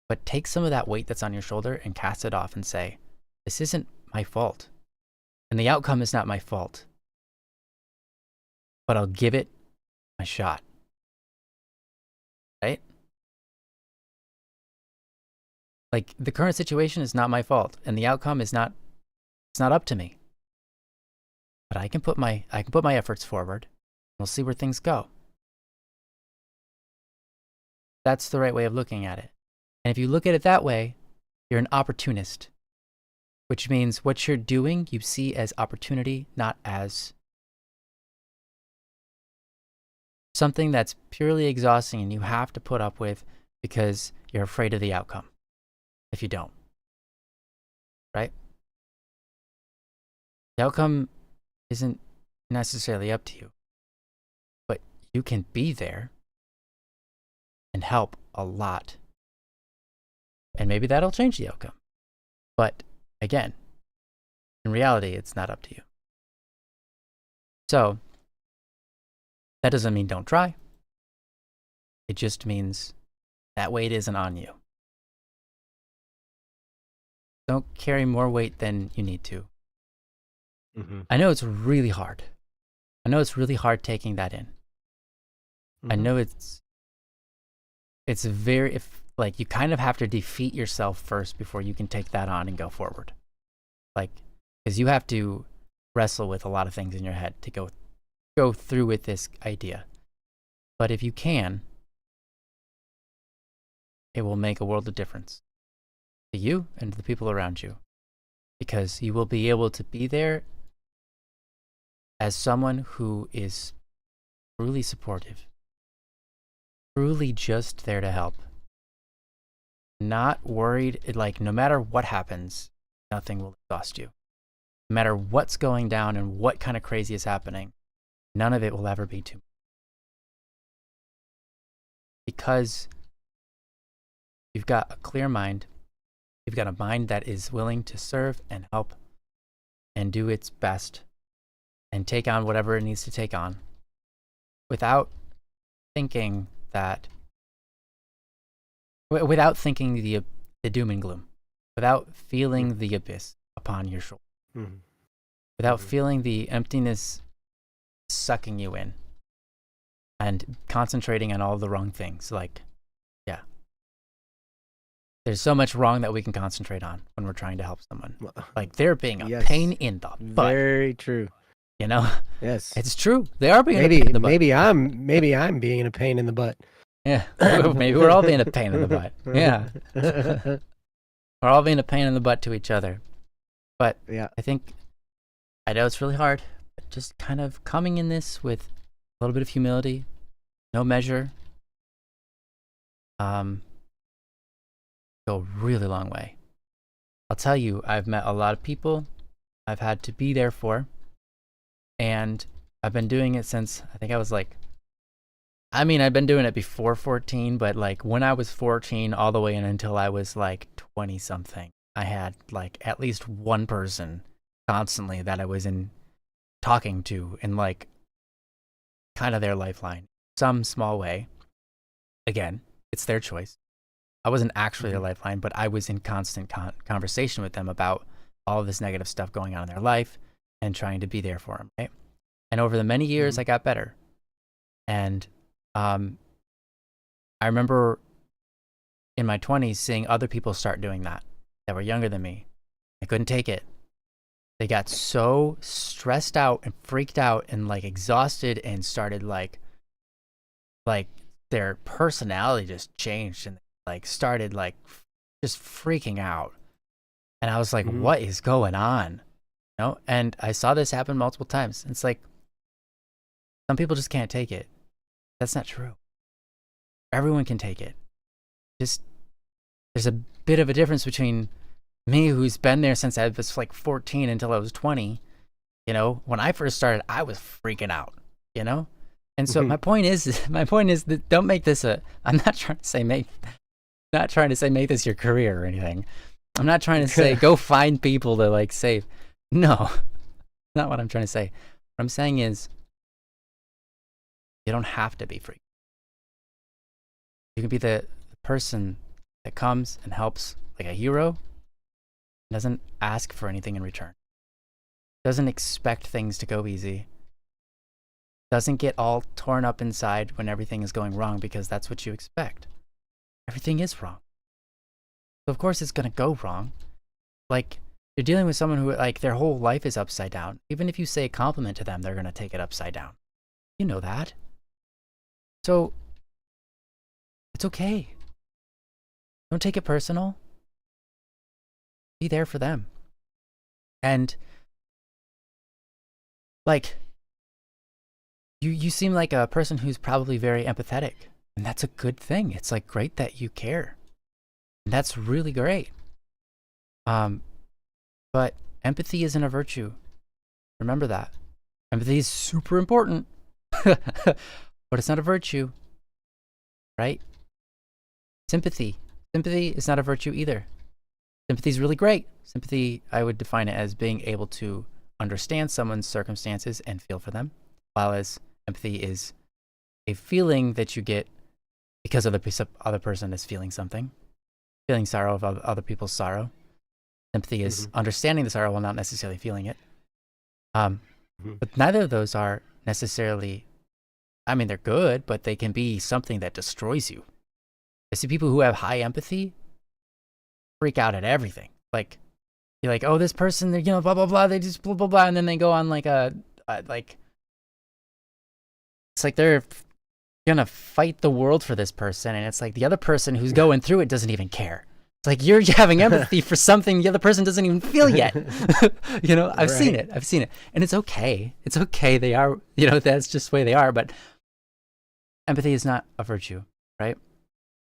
But take some of that weight that's on your shoulder and cast it off and say, this isn't my fault. And the outcome is not my fault. But I'll give it my shot. Right? Like, the current situation is not my fault, and the outcome is not, it's not up to me. But I can put my efforts forward. We'll see where things go. That's the right way of looking at it. And if you look at it that way, you're an opportunist, which means what you're doing, you see as opportunity, not as something that's purely exhausting and you have to put up with because you're afraid of the outcome if you don't. Right? The outcome isn't necessarily up to you, but you can be there and help a lot. And maybe that'll change the outcome. But again, in reality, it's not up to you. So that doesn't mean don't try. It just means that weight isn't on you. Don't carry more weight than you need to. Mm-hmm. I know it's really hard. I know it's really hard taking that in. Mm-hmm. I know it's very, like, you kind of have to defeat yourself first before you can take that on and go forward. Like, because you have to wrestle with a lot of things in your head to go through with this idea. But if you can, it will make a world of difference to you and to the people around you, because you will be able to be there as someone who is truly supportive, truly just there to help, not worried. Like, no matter what happens, nothing will exhaust you. No matter what's going down and what kind of crazy is happening, none of it will ever be too much. Because you've got a clear mind, you've got a mind that is willing to serve and help and do its best and take on whatever it needs to take on without thinking the doom and gloom, without feeling the abyss upon your shoulder, without feeling the emptiness sucking you in and concentrating on all the wrong things. Like, yeah, there's so much wrong that we can concentrate on when we're trying to help someone. Like, they're being a pain in the butt. Very true. You know? Yes. It's true. They are being a pain in the butt. Maybe I'm being a pain in the butt. Yeah. Maybe we're all being a pain in the butt. Yeah. We're all being a pain in the butt to each other. But yeah, I know it's really hard, but just kind of coming in this with a little bit of humility, no measure, go a really long way. I'll tell you, I've met a lot of people I've had to be there for, and I've been doing it since, I think I was like, I've been doing it before 14, but like when I was 14 all the way in until I was like 20 something, I had like at least one person constantly that I was talking to in like kind of their lifeline, some small way. Again, it's their choice. I wasn't actually their lifeline, but I was in constant conversation with them about all of this negative stuff going on in their life and trying to be there for them, right? And over the many years, I got better. And I remember in my 20s seeing other people start doing that were younger than me. I couldn't take it. They got so stressed out and freaked out and like exhausted and started like their personality just changed and like started like just freaking out. And I was like, what is going on? You know? And I saw this happen multiple times. It's like, some people just can't take it. That's not true. Everyone can take it. Just, there's a bit of a difference between me, who's been there since I was like 14 until I was 20. You know, when I first started, I was freaking out, you know? And so my point is that don't make this I'm not trying to say make this your career or anything. I'm not trying to say go find people to like save. No, not what I'm trying to say. What I'm saying is you don't have to be free. You can be the person that comes and helps like a hero, doesn't ask for anything in return. doesn't expect things to go easy, doesn't get all torn up inside when everything is going wrong because that's what you expect. Everything is wrong. So of course it's going to go wrong. Like, you're dealing with someone who, like, their whole life is upside down. Even if you say a compliment to them, they're going to take it upside down. You know that. So it's okay. Don't take it personal. Be there for them. And like, you seem like a person who's probably very empathetic, and that's a good thing. It's like great that you care. And that's really great. But empathy isn't a virtue. Remember that. Empathy is super important, but it's not a virtue, right? Sympathy is not a virtue either. Sympathy is really great. Sympathy, I would define it as being able to understand someone's circumstances and feel for them, while as empathy is a feeling that you get because the other person is feeling something, feeling sorrow of other people's sorrow. Sympathy is understanding the sorrow while not necessarily feeling it. But neither of those are necessarily, I mean, they're good, but they can be something that destroys you. I see people who have high empathy freak out at everything. Like, you're like, oh, this person, they're, blah, blah, blah, they just blah, blah, blah. And then they go on like like, it's like they're gonna fight the world for this person. And it's like the other person who's going through it doesn't even care. It's like you're having empathy for something the other person doesn't even feel yet. I've seen it. And it's okay. It's okay. They are, that's just the way they are. But empathy is not a virtue, right?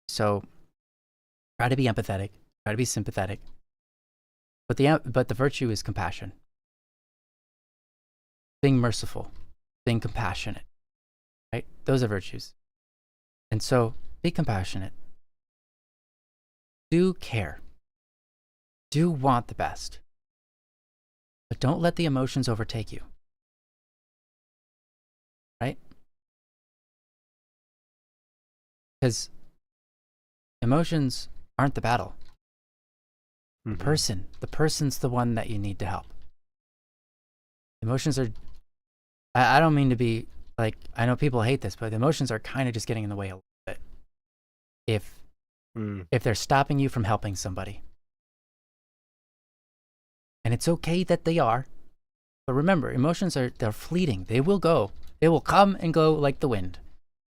So try to be empathetic, try to be sympathetic. But the virtue is compassion. Being merciful, being compassionate, right? Those are virtues. And so be compassionate. Do care. Do want the best. But don't let the emotions overtake you. Right? Because emotions aren't the battle. The person's the one that you need to help. Emotions are, I don't mean to be like, I know people hate this, but the emotions are kind of just getting in the way a little bit. If they're stopping you from helping somebody. And it's okay that they are. But remember, emotions they're fleeting. They will go. They will come and go like the wind.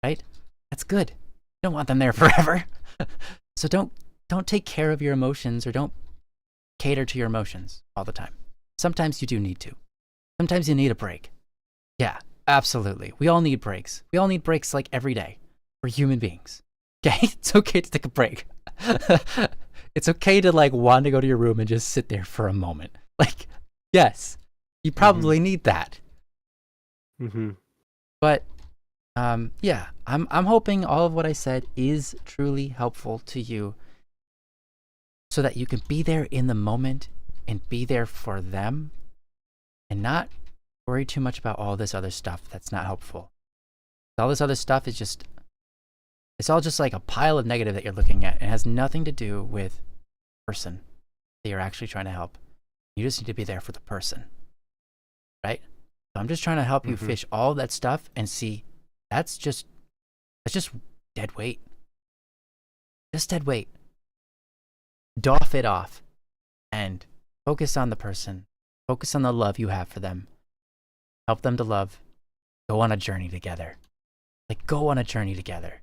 Right? That's good. You don't want them there forever. So don't take care of your emotions, or don't cater to your emotions all the time. Sometimes you do need to. Sometimes you need a break. Yeah, absolutely. We all need breaks. We all need breaks like every day. We're human beings. Okay? It's okay to take a break. It's okay to like want to go to your room and just sit there for a moment. Like, yes, you probably need that. But yeah, I'm hoping all of what I said is truly helpful to you, so that you can be there in the moment and be there for them and not worry too much about all this other stuff that's not helpful. All this other stuff is just, it's all just like a pile of negative that you're looking at. It has nothing to do with the person that you're actually trying to help. You just need to be there for the person, right? So I'm just trying to help you fish all that stuff and see that's just dead weight. Just dead weight. Doff it off and focus on the person. Focus on the love you have for them. Help them to love. Go on a journey together. Like, go on a journey together.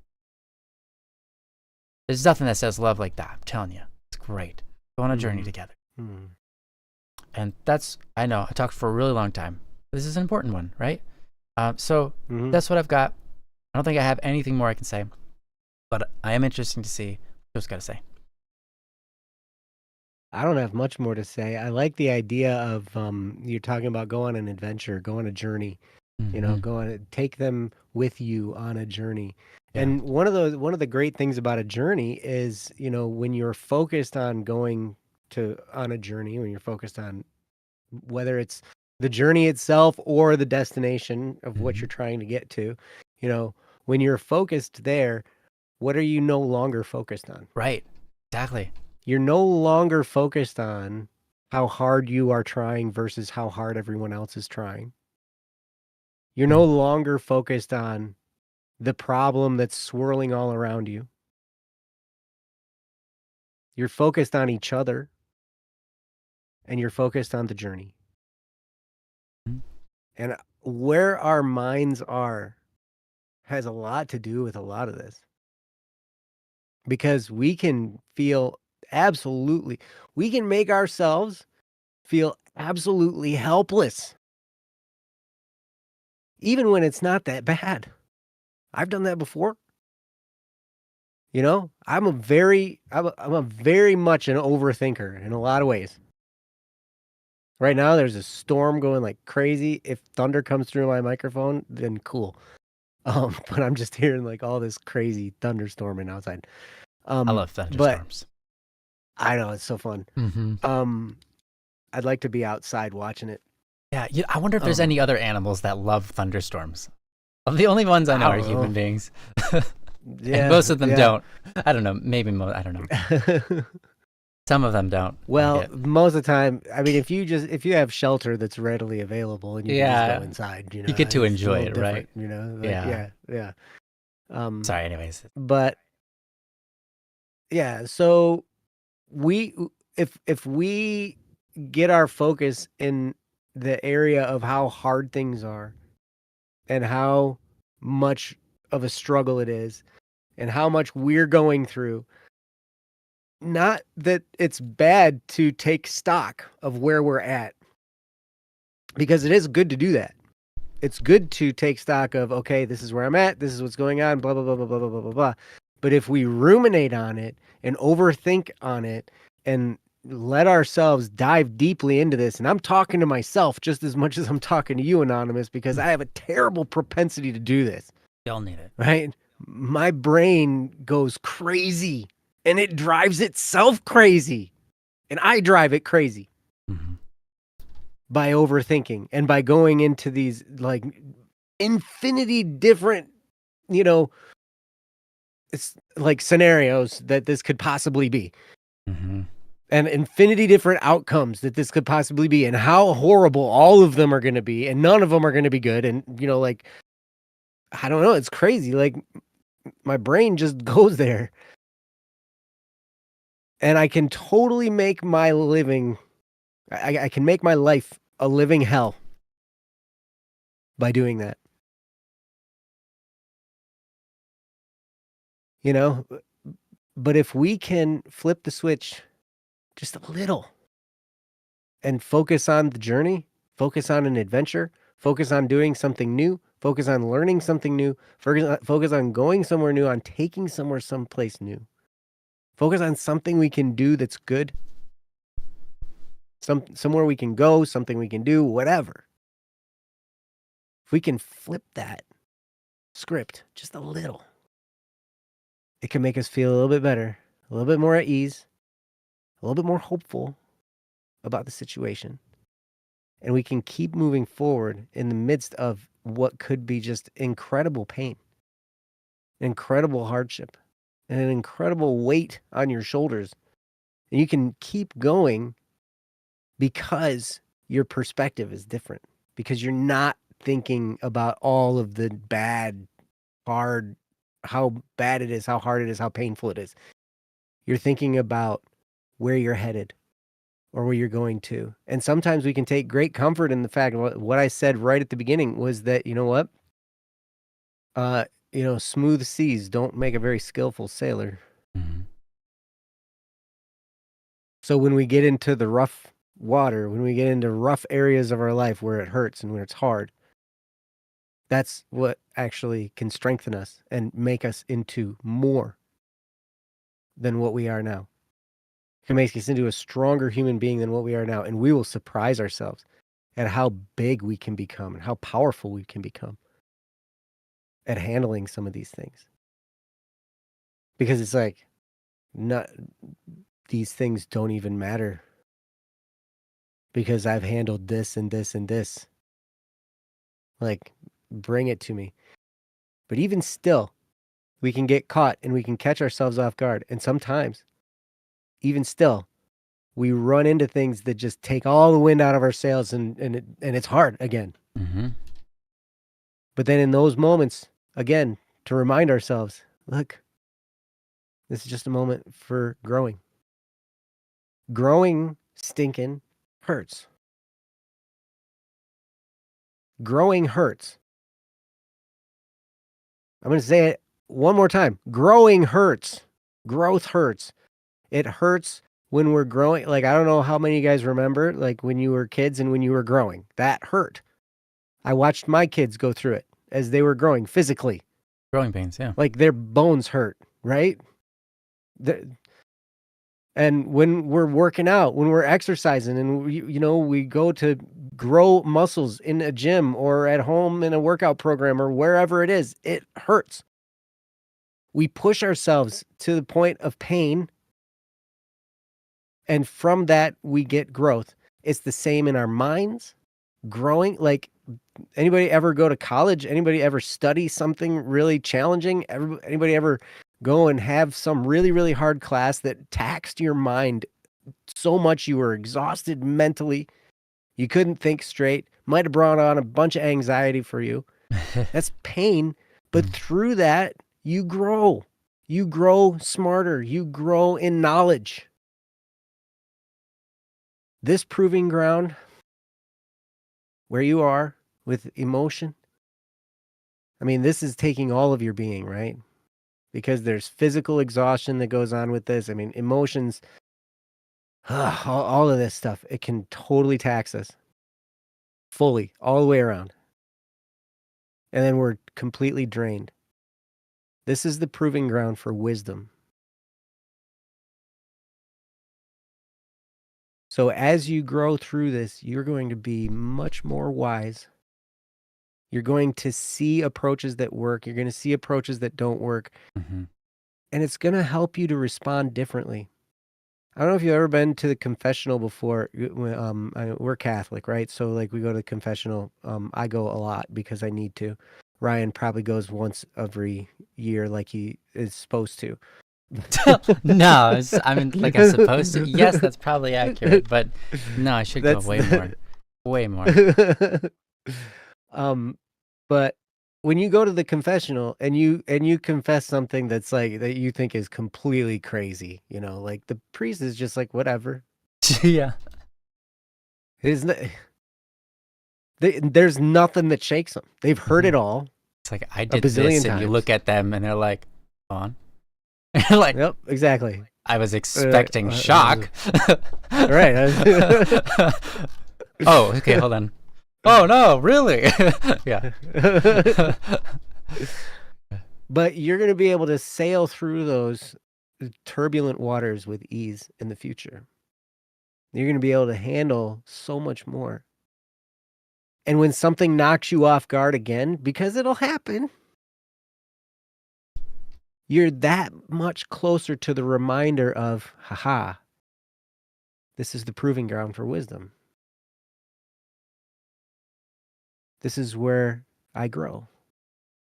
There's nothing that says love like that. I'm telling you. It's great. Go on a journey together. And that's, I know, I talked for a really long time. This is an important one, right? So that's what I've got. I don't think I have anything more I can say, but I am interested to see what Joe's got to say. I don't have much more to say. I like the idea of you're talking about go on an adventure, go on a journey, take them with you on a journey. Yeah. And one of the great things about a journey is, when you're focused on going on a journey, when you're focused on whether it's the journey itself or the destination of what you're trying to get to, when you're focused there, what are you no longer focused on? Right. Exactly. You're no longer focused on how hard you are trying versus how hard everyone else is trying. You're no longer focused on the problem that's swirling all around you. You're focused on each other, and you're focused on the journey. And where our minds are has a lot to do with a lot of this. Because we can feel we can make ourselves feel absolutely helpless. Even when it's not that bad. I've done that before. You know, I'm a very much an overthinker in a lot of ways. Right now, there's a storm going like crazy. If thunder comes through my microphone, then cool. But I'm just hearing like all this crazy thunderstorming outside. I love But thunderstorms. I know it's so fun. I'd like to be outside watching it. Yeah, I wonder if there's any other animals that love thunderstorms. The only ones I know are human beings. Yeah, and most of them don't. I don't know. Maybe I don't know. Some of them don't. Well, most of the time, I mean, if you have shelter that's readily available and you can just go inside, you know, you get to enjoy it, right? You know, like, yeah. Sorry, anyways. But yeah, so if we get our focus in the area of how hard things are and how much of a struggle it is and how much we're going through, not that it's bad to take stock of where we're at, because it is good to do that. It's good to take stock of, okay, this is where I'm at, this is what's going on, blah, blah, blah, blah, blah, blah, blah, blah. But if we ruminate on it and overthink on it and let ourselves dive deeply into this, and I'm talking to myself just as much as I'm talking to you, Anonymous, because I have a terrible propensity to do this. We all need it. Right? My brain goes crazy and it drives itself crazy. And I drive it crazy by overthinking and by going into these like infinity different, you know, it's like scenarios that this could possibly be. And infinity different outcomes that this could possibly be, and how horrible all of them are going to be, and none of them are going to be good. And, you know, like, I don't know. It's crazy. Like, my brain just goes there. And I can totally make my living, I can make my life a living hell by doing that. You know, but if we can flip the switch just a little and focus on the journey, focus on an adventure, focus on doing something new, focus on learning something new, focus on going somewhere new, on taking someplace new, focus on something we can do that's good, somewhere we can go, something we can do, whatever. If we can flip that script just a little, it can make us feel a little bit better, a little bit more at ease, a little bit more hopeful about the situation. And we can keep moving forward in the midst of what could be just incredible pain, incredible hardship, and an incredible weight on your shoulders. And you can keep going because your perspective is different, because you're not thinking about all of the bad, hard, how bad it is, how hard it is, how painful it is. You're thinking about where you're headed or where you're going to. And sometimes we can take great comfort in the fact of what I said right at the beginning was that, you know what? You know, smooth seas don't make a very skillful sailor. So when we get into the rough water, when we get into rough areas of our life where it hurts and where it's hard, that's what actually can strengthen us and make us into more than what we are now. It can make us into a stronger human being than what we are now. And we will surprise ourselves at how big we can become and how powerful we can become at handling some of these things. Because it's like, not these things don't even matter because I've handled this and this and this. Like, bring it to me. But even still, we can get caught and we can catch ourselves off guard. And sometimes, even still, we run into things that just take all the wind out of our sails, and it's hard again. Mm-hmm. But then in those moments, again, to remind ourselves, look, this is just a moment for growing. Growing stinking hurts. Growing hurts. I'm going to say it one more time. Growing hurts. Growth hurts. It hurts when we're growing. Like, I don't know how many of you guys remember, like, when you were kids and when you were growing. That hurt. I watched my kids go through it as they were growing physically. Growing pains, yeah. Like, their bones hurt, right? And when we're working out, when we're exercising, and we go to grow muscles in a gym or at home in a workout program or wherever it is, it hurts. We push ourselves to the point of pain, and from that we get growth. It's the same in our minds. Growing, like, anybody ever go to college? Anybody ever study something really challenging? Anybody ever go and have some really, really hard class that taxed your mind so much you were exhausted mentally, you couldn't think straight, might have brought on a bunch of anxiety for you? That's pain. But through that, you grow. You grow smarter. You grow in knowledge. This proving ground, where you are with emotion, I mean, this is taking all of your being, right? Because there's physical exhaustion that goes on with this. I mean, emotions, all of this stuff, it can totally tax us fully, all the way around. And then we're completely drained. This is the proving ground for wisdom. So as you grow through this, you're going to be much more wise. You're going to see approaches that work. You're going to see approaches that don't work. Mm-hmm. And it's going to help you to respond differently. I don't know if you've ever been to the confessional before. We're Catholic, right? So, like, we go to the confessional. I go a lot because I need to. Ryan probably goes once every year like he is supposed to. No, I mean, like, I'm supposed to. Yes, that's probably accurate, but no, I should go way more. Way more. But when you go to the confessional and you confess something that's like that you think is completely crazy, like, the priest is just like, whatever. Yeah. There's nothing that shakes them. They've heard it all. It's like, I did this, bazillion and times. you look at them, and they're like, on. Like, Yep, exactly. I was expecting shock. Right. Oh, okay, hold on. Oh, no, really? Yeah. But you're going to be able to sail through those turbulent waters with ease in the future. You're going to be able to handle so much more. And when something knocks you off guard again, because it'll happen, you're that much closer to the reminder of, haha, this is the proving ground for wisdom. This is where I grow.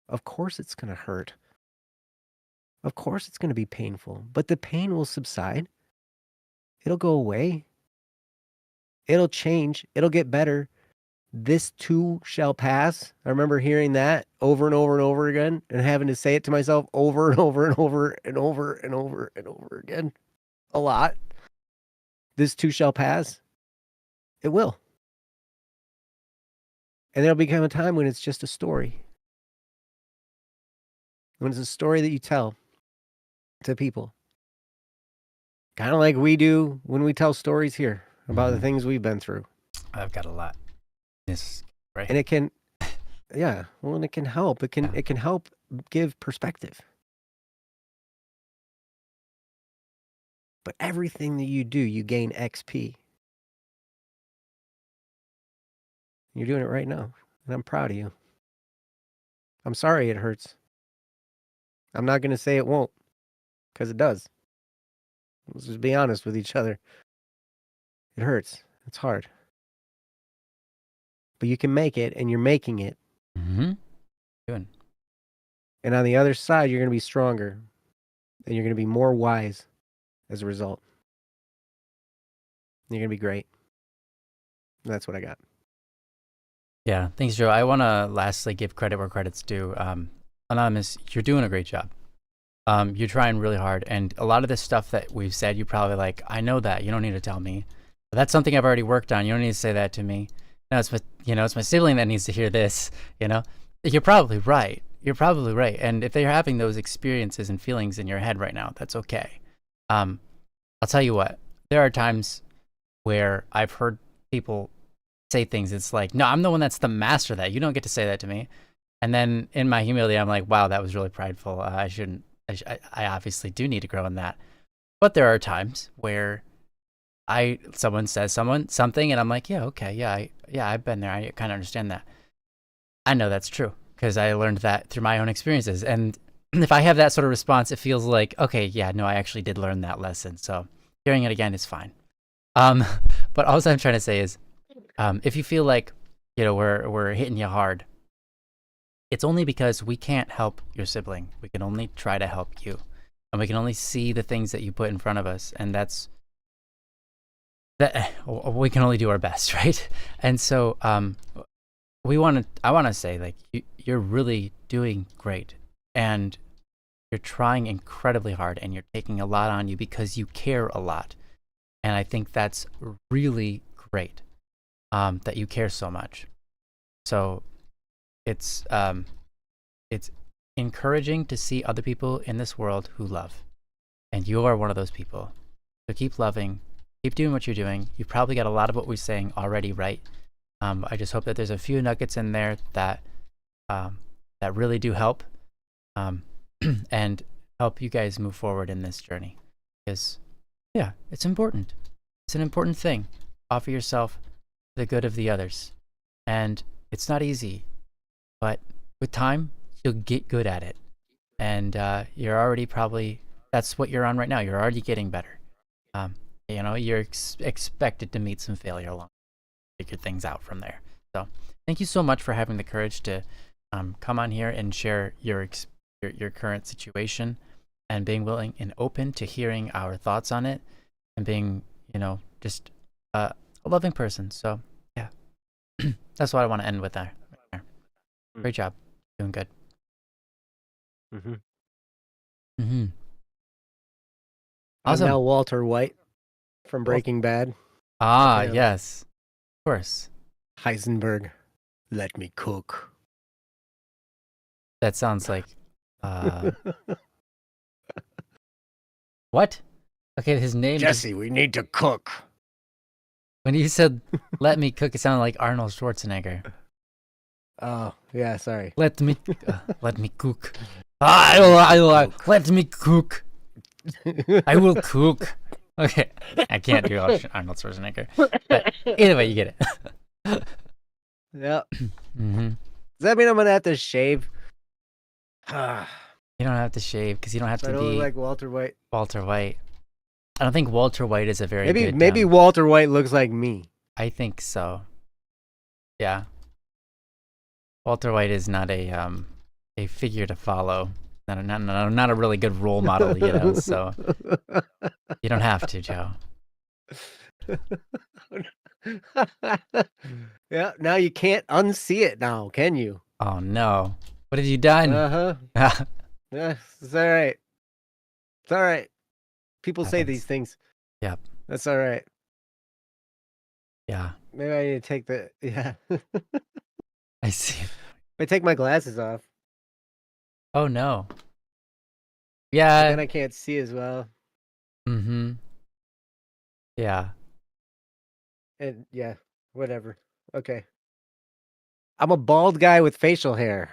Of course it's going to hurt. Of course it's going to be painful, but the pain will subside. It'll go away. It'll change. It'll get better. This too shall pass. I remember hearing that over and over and over again and having to say it to myself over and over and over and over and over and over again. A lot. This too shall pass. It will. And there'll become a time when it's just a story. When it's a story that you tell to people. Kind of like we do when we tell stories here about the things we've been through. I've got a lot. Yes, right. And it can, yeah, well, and it can help. It can help give perspective. But everything that you do, you gain XP. You're doing it right now, and I'm proud of you. I'm sorry it hurts. I'm not going to say it won't, because it does. Let's just be honest with each other. It hurts. It's hard. But you can make it, and you're making it. Mm-hmm. Good. And on the other side, you're going to be stronger, and you're going to be more wise as a result. You're gonna be great. That's what I got. Yeah, thanks, Joe. I want to lastly give credit where credit's due. Anonymous, you're doing a great job. You're trying really hard, and a lot of this stuff that we've said, you're probably like, I know that. You don't need to tell me. But that's something I've already worked on. You don't need to say that to me. No, it's my sibling that needs to hear this. You're probably right. You're probably right. And if they're having those experiences and feelings in your head right now, that's okay. I'll tell you what. There are times where I've heard people say things. It's like, no, I'm the one that's the master of that. You don't get to say that to me. And then in my humility, I'm like, wow, that was really prideful. I shouldn't. I obviously do need to grow in that. But there are times where someone says something, and I'm like, yeah, okay, yeah, I've been there. I kind of understand that. I know that's true because I learned that through my own experiences. And if I have that sort of response, it feels like, okay, yeah, no, I actually did learn that lesson. So hearing it again is fine. But all I'm trying to say is, if you feel like, we're hitting you hard, it's only because we can't help your sibling. We can only try to help you. And we can only see the things that you put in front of us. And we can only do our best, right? And so I want to say, like, you're really doing great. And you're trying incredibly hard. And you're taking a lot on you because you care a lot. And I think that's really great, that you care so much. So it's encouraging to see other people in this world who love. And you are one of those people. So keep loving, keep doing what you're doing. You probably got a lot of what we're saying already right. I just hope that there's a few nuggets in there that really do help, and help you guys move forward in this journey. Because, yeah, it's important. It's an important thing. Offer yourself the good of the others. And it's not easy, but with time, you'll get good at it. And you're already that's what you're on right now. You're already getting better. You're expected to meet some failure along, figure things out from there. So thank you so much for having the courage to come on here and share your current situation, and being willing and open to hearing our thoughts on it, and being, just a loving person. So yeah, that's what I want to end with there. Great job. Doing good. I'm Awesome. now Walter White from Breaking Bad. Yes. Of course. Heisenberg, let me cook. That sounds like what? Okay, his name Jesse, we need to cook. When you said let me cook, it sounded like Arnold Schwarzenegger. Oh, yeah, sorry. Let me cook. Let me cook. I will cook. Okay, I can't do Arnold Schwarzenegger. But either way, you get it. Yeah. Does that mean I'm gonna have to shave? You don't have to shave because you don't have to I don't be look like Walter White. Walter White. I don't think Walter White is a very good. Maybe Walter White looks like me. I think so. Yeah. Walter White is not a figure to follow. Not a really good role model, so you don't have to, Joe. Yeah, now you can't unsee it now, can you? Oh no. What have you done? Yeah, it's all right. It's all right. People say these things. Yep. That's all right. Yeah. Maybe I need to take I see. I take my glasses off. Oh no. Yeah. Then I can't see as well. Yeah. And yeah, whatever. Okay. I'm a bald guy with facial hair.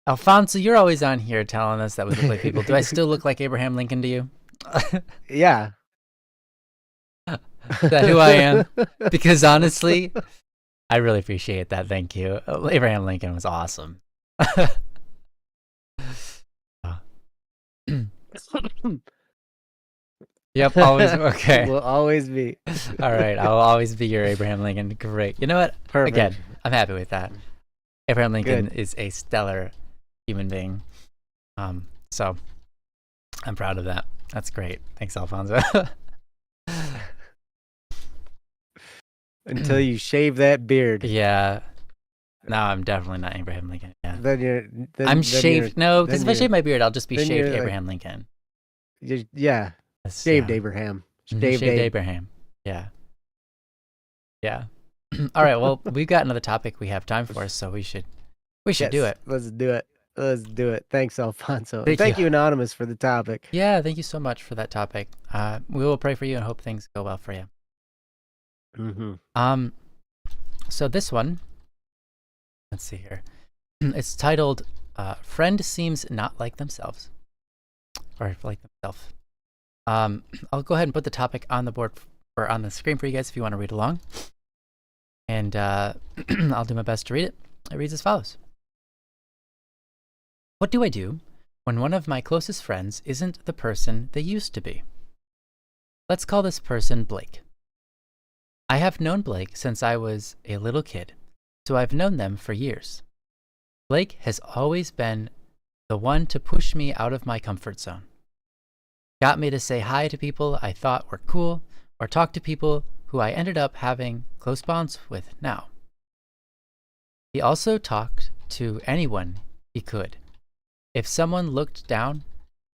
Alfonso, you're always on here telling us that we look like people. Do I still look like Abraham Lincoln to you? Yeah. Is that who I am? Because honestly, I really appreciate that. Thank you. Abraham Lincoln was awesome. Yep, always. Okay. Will always be. All right, I'll always be your Abraham Lincoln. Great. You know what? Perfect. Again, I'm happy with that. Abraham Lincoln is a stellar human being. So I'm proud of that. That's great. Thanks, Alfonso. until you shave that beard. Yeah. No, I'm definitely not Abraham Lincoln. Yeah. Then you're I'm then you're shaved. No, because then if I you're shave my beard, I'll just be then shaved you're like Abraham Lincoln. yeah, That's, shaved yeah. Abraham, Shaved shaved Abe. Abraham. Yeah. Yeah. All right. Well, we've got another topic we have time for, so we should do Yes, it. let's do it. Let's do it. Thanks, Alfonso. And Thank you. thank you, Anonymous, for the topic. Yeah, thank you so much for that topic. We will pray for you and hope things go well for you. Mm-hmm. So this one, let's see here. It's titled "Friend Seems Not Like Themselves," or like themselves. I'll go ahead and put the topic on the board or on the screen for you guys if you want to read along. And I'll do my best to read it. It reads as follows. What do I do when one of my closest friends isn't the person they used to be? Let's call this person Blake. I have known Blake since I was a little kid, so I've known them for years. Blake has always been the one to push me out of my comfort zone. Got me to say hi to people I thought were cool, or talk to people who I ended up having close bonds with now. He also talked to anyone he could. If someone looked down,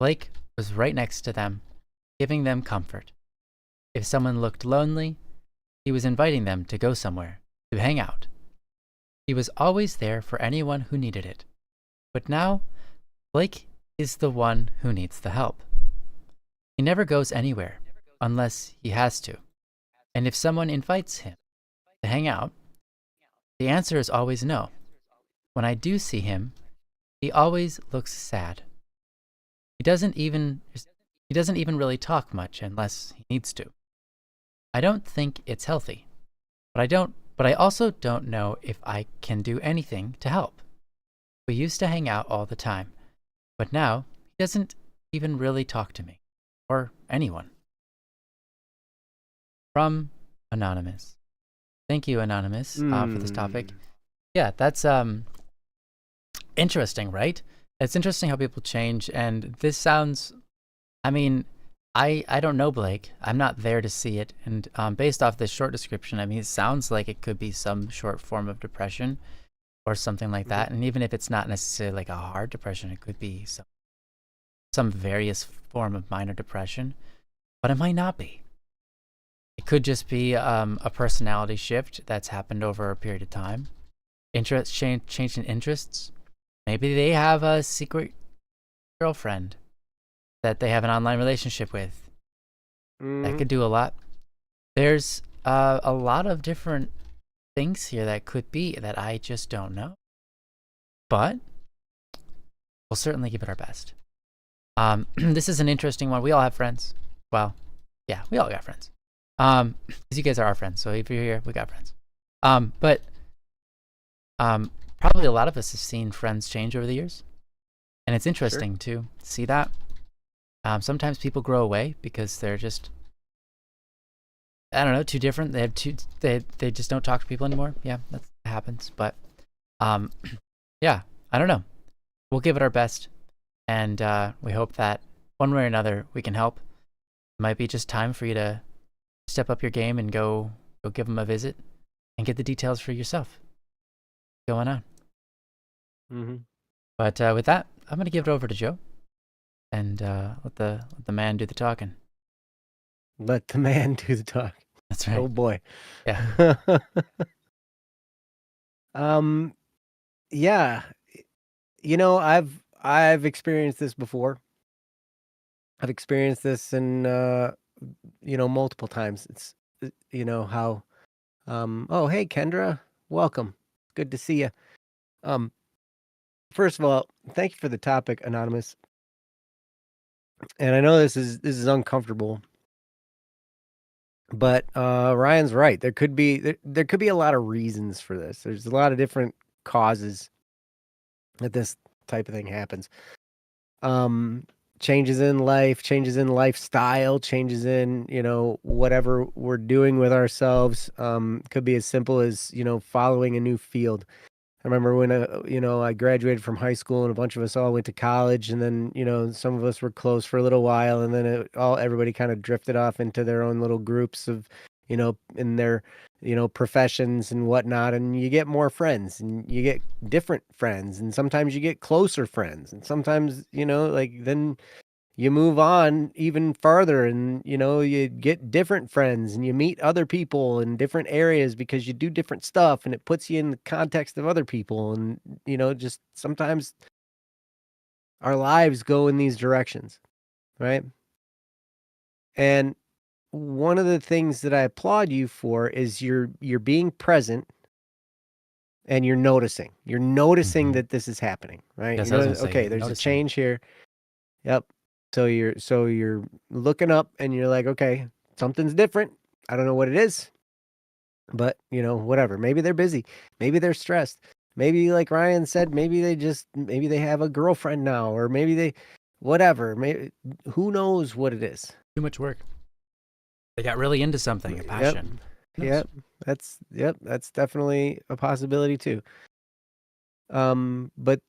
Blake was right next to them, giving them comfort. If someone looked lonely, he was inviting them to go somewhere, to hang out. He was always there for anyone who needed it. But now, Blake is the one who needs the help. He never goes anywhere unless he has to. And if someone invites him to hang out, the answer is always no. When I do see him, he always looks sad. He doesn't even really talk much unless he needs to. I don't think it's healthy, but I also don't know if I can do anything to help. We used to hang out all the time, but now he doesn't even really talk to me or anyone. From Anonymous. Thank you, Anonymous, for this topic. Yeah, that's interesting, right? It's interesting how people change, and this sounds, I mean, I don't know Blake. I'm not there to see it, and based off this short description, I mean, it sounds like it could be some short form of depression or something like that, and even if it's not necessarily like a hard depression, it could be some various form of minor depression, but it might not be. It could just be a personality shift that's happened over a period of time. Change in interests. Maybe they have a secret girlfriend that they have an online relationship with. That could do a lot. There's a lot of different things here that could be that I just don't know. But we'll certainly give it our best. This is an interesting one. We all have friends. Well, yeah, we all got friends. Because you guys are our friends. So if you're here, we got friends. But probably a lot of us have seen friends change over the years. And it's interesting to see that. Sometimes people grow away because they're just, I don't know, too different. They just don't talk to people anymore. Yeah, that happens. But yeah, I don't know. We'll give it our best. And we hope that one way or another we can help. It might be just time for you to step up your game and go give them a visit and get the details for yourself. What's going on? But with that, I'm going to give it over to Joe and let the man do the talking. Let the man do the talk. That's right. Oh boy. Yeah. Yeah. You know, I've experienced this before. I've experienced this in multiple times. It's how oh, hey Kendra, welcome. Good to see you. First of all, thank you for the topic, Anonymous. And I know this is uncomfortable. But Ryan's right. There could be a lot of reasons for this. There's a lot of different causes that this type of thing happens. Changes in life, changes in lifestyle, changes in, whatever we're doing with ourselves. Could be as simple as, following a new field. I remember when, I graduated from high school and a bunch of us all went to college, and then, some of us were close for a little while, and then everybody kind of drifted off into their own little groups of, in their, professions and whatnot, and you get more friends and you get different friends, and sometimes you get closer friends, and sometimes, like then you move on even farther and, you get different friends and you meet other people in different areas because you do different stuff and it puts you in the context of other people. And, just sometimes our lives go in these directions, right? And one of the things that I applaud you for is you're being present and you're noticing. You're noticing that this is happening, right? Yes, I was gonna say, Okay, there's a noticing. change here. Yep. So you're looking up and you're like, okay, something's different. I don't know what it is, but whatever. Maybe they're busy. Maybe they're stressed. Maybe like Ryan said, maybe they have a girlfriend now, or maybe they whatever. Maybe who knows what it is. Too much work. They got really into something, a Yep. passion. Yep. That's definitely a possibility too. But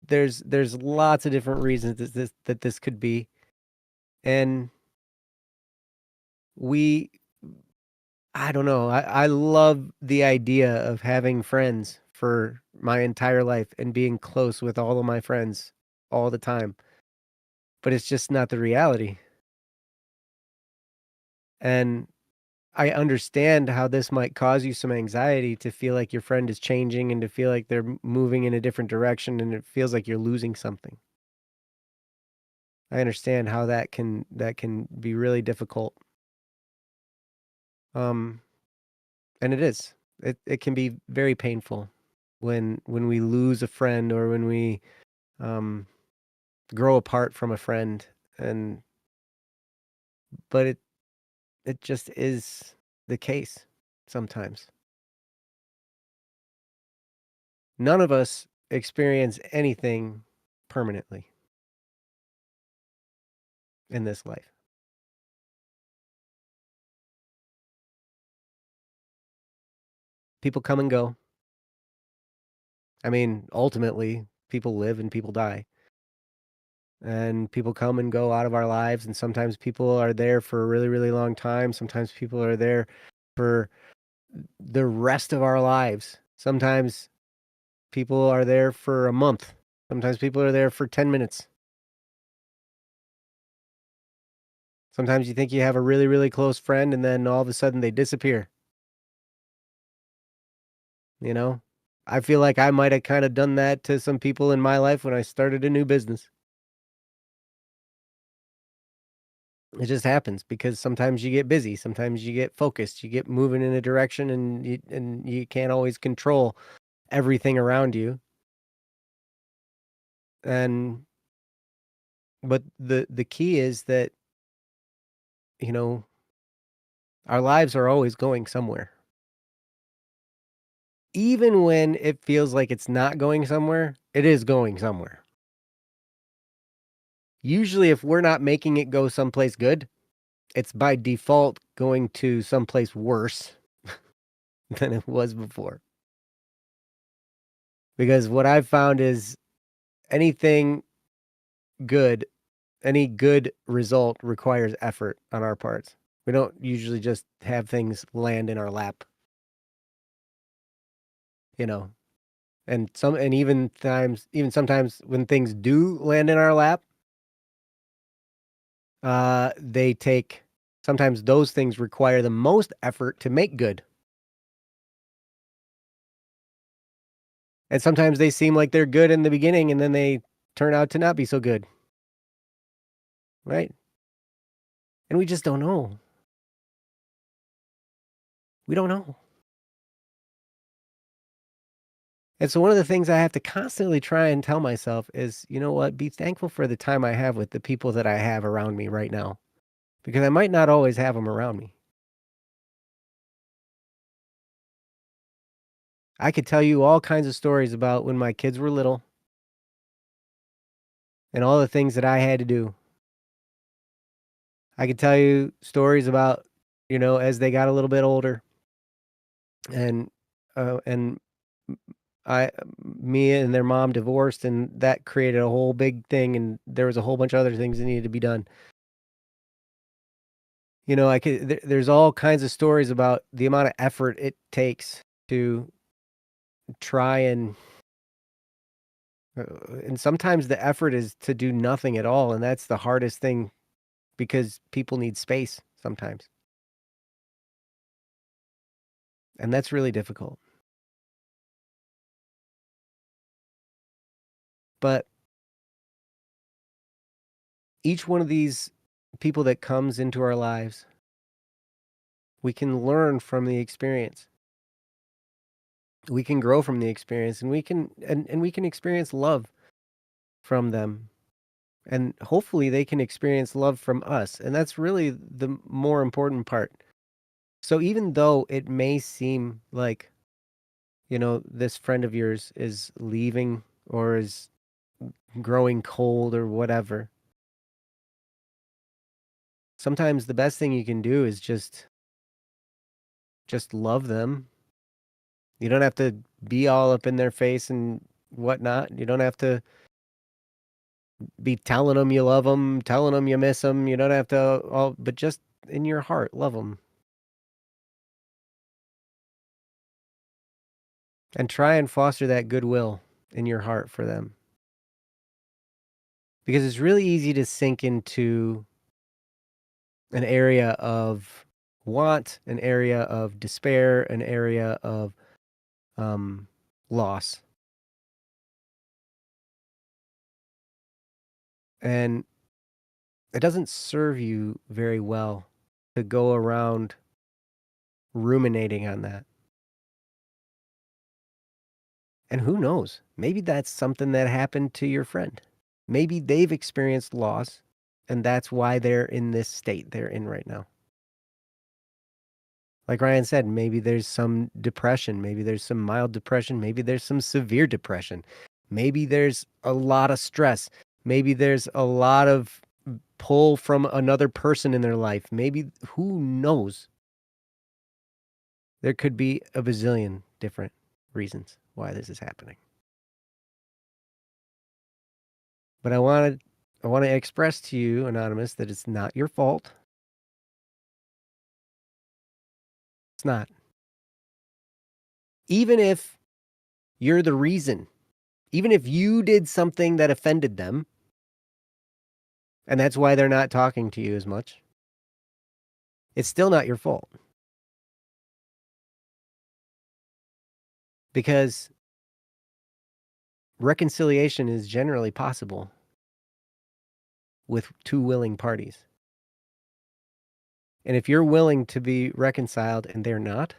there's lots of different reasons that this could be. And I don't know. I love the idea of having friends for my entire life and being close with all of my friends all the time. But it's just not the reality. And I understand how this might cause you some anxiety to feel like your friend is changing and to feel like they're moving in a different direction and it feels like you're losing something. I understand how that can be really difficult. Um and it is. It can be very painful when we lose a friend or when we um grow apart from a friend. And but it just is the case sometimes. None of us experience anything permanently in this life. People come and go. I mean, ultimately, people live and people die. And people come and go out of our lives, and sometimes people are there for a really, really long time. Sometimes people are there for the rest of our lives. Sometimes people are there for a month. Sometimes people are there for 10 minutes. Sometimes you think you have a really, really close friend, and then all of a sudden they disappear. You know, I feel like I might have kind of done that to some people in my life when I started a new business. It just happens because sometimes you get busy, sometimes you get focused, you get moving in a direction, and you can't always control everything around you. And but the key is that, you know, our lives are always going somewhere. Even when it feels like it's not going somewhere, it is going somewhere. Usually if we're not making it go someplace good, it's by default going to someplace worse than it was before. Because what I've found is anything good, any good result requires effort on our parts. We don't usually just have things land in our lap, you know. And even sometimes when things do land in our lap, they take sometimes those things require the most effort to make good. And sometimes they seem like they're good in the beginning and then they turn out to not be so good. Right? And we just don't know. We don't know. And so one of the things I have to constantly try and tell myself is, you know what, be thankful for the time I have with the people that I have around me right now, because I might not always have them around me. I could tell you all kinds of stories about when my kids were little and all the things that I had to do. I could tell you stories about, as they got a little bit older and I me and their mom divorced, and that created a whole big thing, and there was a whole bunch of other things that needed to be done. You know, there's all kinds of stories about the amount of effort it takes to try and sometimes the effort is to do nothing at all, and that's the hardest thing because people need space sometimes. And that's really difficult. But each one of these people that comes into our lives, we can learn from the experience. We can grow from the experience, and we can experience love from them. And hopefully they can experience love from us. And that's really the more important part. So even though it may seem like, you know, this friend of yours is leaving or is growing cold or whatever, sometimes the best thing you can do is just love them. You don't have to be all up in their face and whatnot. You don't have to be telling them you love them, telling them you miss them. You don't have to all, but just in your heart, love them. And try and foster that goodwill in your heart for them. Because it's really easy to sink into an area of want, an area of despair, an area of loss. And it doesn't serve you very well to go around ruminating on that. And who knows? Maybe that's something that happened to your friend. Maybe they've experienced loss, and that's why they're in this state they're in right now. Like Ryan said, maybe there's some depression. Maybe there's some mild depression. Maybe there's some severe depression. Maybe there's a lot of stress. Maybe there's a lot of pull from another person in their life. Maybe, who knows? There could be a bazillion different reasons why this is happening. But I want to express to you, Anonymous, that it's not your fault. It's not. Even if you're the reason, even if you did something that offended them, and that's why they're not talking to you as much, it's still not your fault. Because reconciliation is generally possible with two willing parties. And if you're willing to be reconciled and they're not,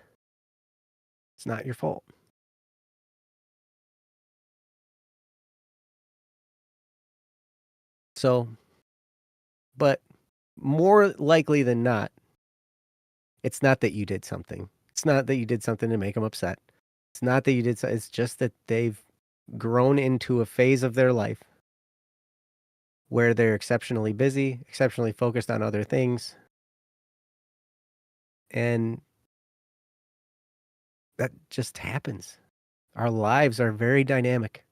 it's not your fault. So, but more likely than not, it's not that you did something. It's not that you did something to make them upset. It's not that you did something. It's just that they've grown into a phase of their life where they're exceptionally busy, exceptionally focused on other things. And that just happens. Our lives are very dynamic.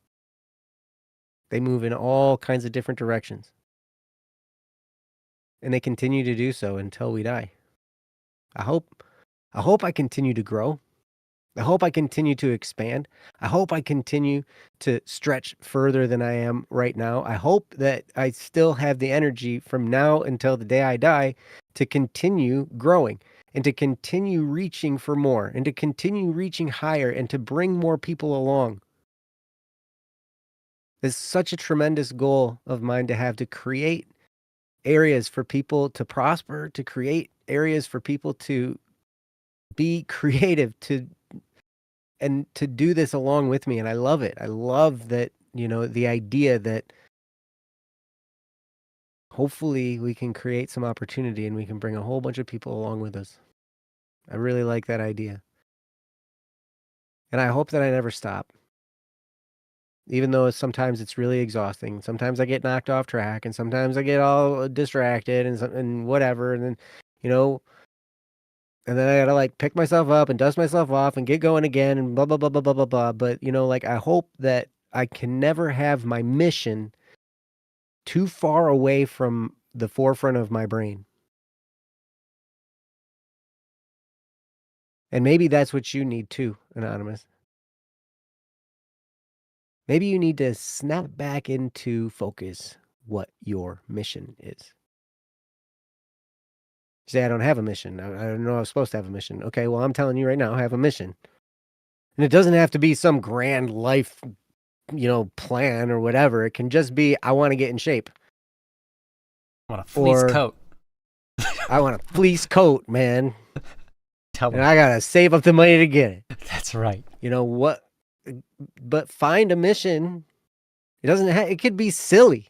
They move in all kinds of different directions. And they continue to do so until we die. I hope I continue to grow. I hope I continue to expand. I hope I continue to stretch further than I am right now. I hope that I still have the energy from now until the day I die to continue growing and to continue reaching for more and to continue reaching higher and to bring more people along. It's such a tremendous goal of mine to have, to create areas for people to prosper, to create areas for people to be creative, and to do this along with me. And I love it. I love that, you know, the idea that hopefully we can create some opportunity and we can bring a whole bunch of people along with us. I really like that idea. And I hope that I never stop. Even though sometimes it's really exhausting. Sometimes I get knocked off track and sometimes I get all distracted and whatever. And then, you know, and then I gotta like pick myself up and dust myself off and get going again and blah, blah, blah, blah, blah, blah, blah. But, you know, like I hope that I can never have my mission too far away from the forefront of my brain. And maybe that's what you need too, Anonymous. Maybe you need to snap back into focus what your mission is. You say, I don't have a mission. I don't know I was supposed to have a mission. Okay, well, I'm telling you right now, I have a mission. And it doesn't have to be some grand life, plan or whatever. It can just be, I want to get in shape. I want a fleece coat. I want a fleece coat, man. Tell them. And I got to save up the money to get it. That's right. You know what? But find a mission. It doesn't it could be silly.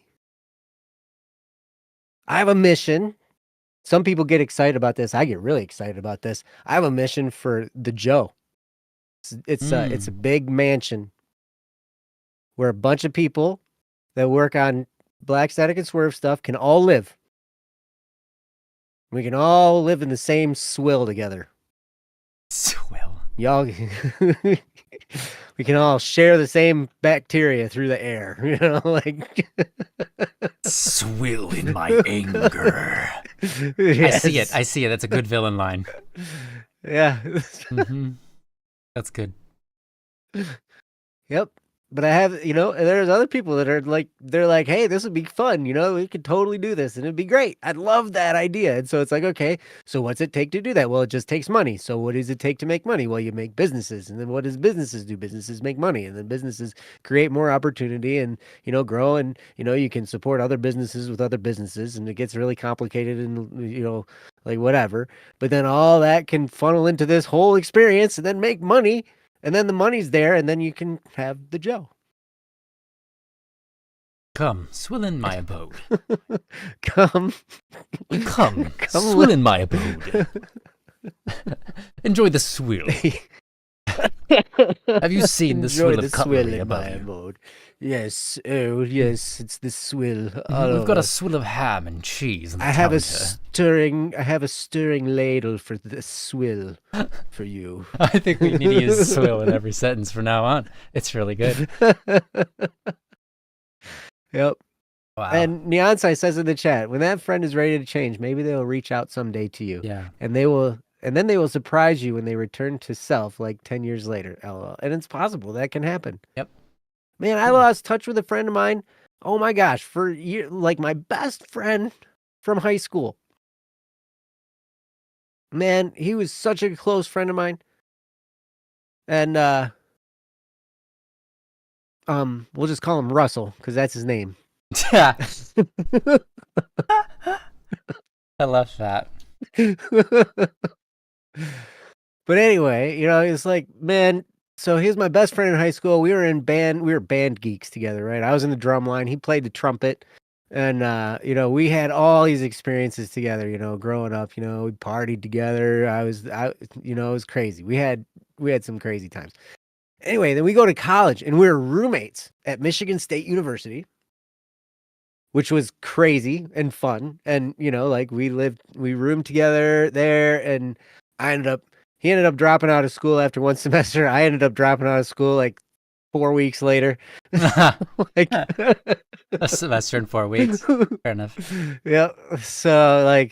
I have a mission. Some people get excited about this. I get really excited about this. I have a mission for the Joe. It's a big mansion where a bunch of people that work on Black Static and Swerve stuff can all live. We can all live in the same swill together. Swill. Y'all, we can all share the same bacteria through the air. Like swill in my anger. Yes. I see it. That's a good villain line. Yeah. Mm-hmm. That's good. Yep. But I have, there's other people that are like, they're like, hey, this would be fun. We could totally do this and it'd be great. I'd love that idea. And so it's like, okay, so what's it take to do that? Well, it just takes money. So what does it take to make money? Well, you make businesses. And then what does businesses do? Businesses make money. And then businesses create more opportunity and, grow. And, you can support other businesses with other businesses. And it gets really complicated and, like whatever. But then all that can funnel into this whole experience and then make money. And then the money's there, and then you can have the Joe. Come, swill in my abode. Come, swill in my abode. Enjoy the swill. Have you seen the swill of cutlery above my abode? Yes, yes, it's the swill. We've got a swill of ham and cheese. I have a stirring ladle for the swill for you. I think we need to use swill in every sentence from now on. It's really good. Yep. Wow. And Neonsai says in the chat, when that friend is ready to change, maybe they'll reach out someday to you. Yeah. And then they will surprise you when they return to self like 10 years later. LOL. And it's possible that can happen. Yep. Man, I lost touch with a friend of mine. Oh my gosh, for years, like my best friend from high school. Man, he was such a close friend of mine. And we'll just call him Russell because that's his name. Yeah. I love that. But anyway, it's like, man, so he's my best friend in high school. We were band geeks together, right? I was in the drum line. He played the trumpet. And, we had all these experiences together, growing up, we partied together. It was crazy. We had some crazy times. Anyway, then we go to college and we're roommates at Michigan State University, which was crazy and fun. And, we roomed together there, and he ended up dropping out of school after one semester. I ended up dropping out of school like 4 weeks later. Like a semester in 4 weeks. Fair enough. Yeah. So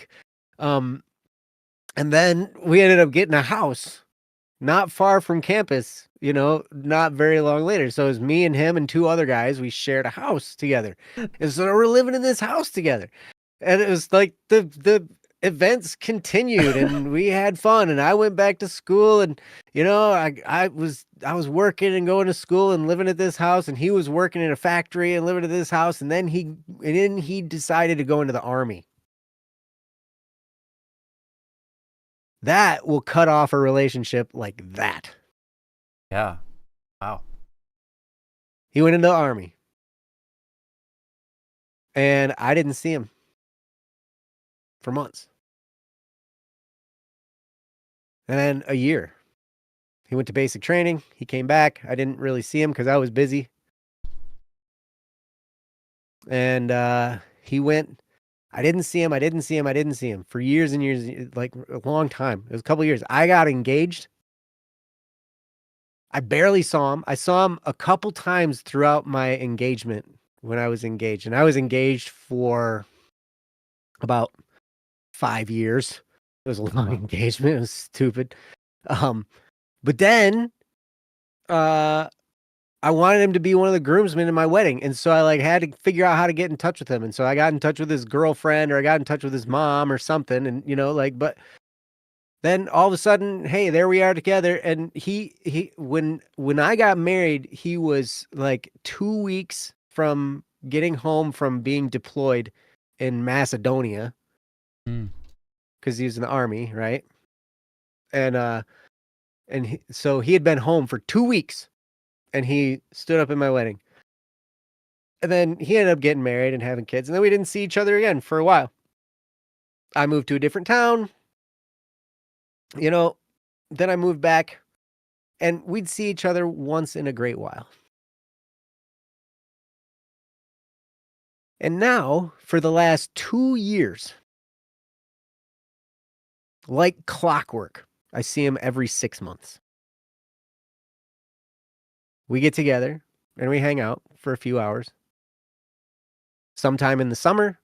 and then we ended up getting a house not far from campus, not very long later. So it was me and him and two other guys. We shared a house together. And so we're living in this house together. And it was like the events continued and we had fun, and I went back to school, and I was working and going to school and living at this house, and he was working in a factory and living at this house, and then he decided to go into the army. That will cut off a relationship like that. Yeah. Wow. He went into the army. And I didn't see him for months. And then a year. He went to basic training. He came back. I didn't really see him because I was busy. And he went. I didn't see him for years and years, like a long time. It was a couple of years. I got engaged. I barely saw him. I saw him a couple times throughout my engagement when I was engaged. And I was engaged for about 5 years. It was a long engagement. It was stupid. But then I wanted him to be one of the groomsmen in my wedding. And so I like had to figure out how to get in touch with him. And so I got in touch with his girlfriend, or I got in touch with his mom or something. And like, but then all of a sudden, hey, there we are together. And when I got married, he was like 2 weeks from getting home from being deployed in Macedonia, Mm. because he was in the army, right? And so he had been home for 2 weeks, and he stood up in my wedding. And then he ended up getting married and having kids, and then we didn't see each other again for a while. I moved to a different town, then I moved back, and we'd see each other once in a great while. And now, for the last 2 years, like clockwork, I see him every 6 months. We get together and we hang out for a few hours, sometime in the summer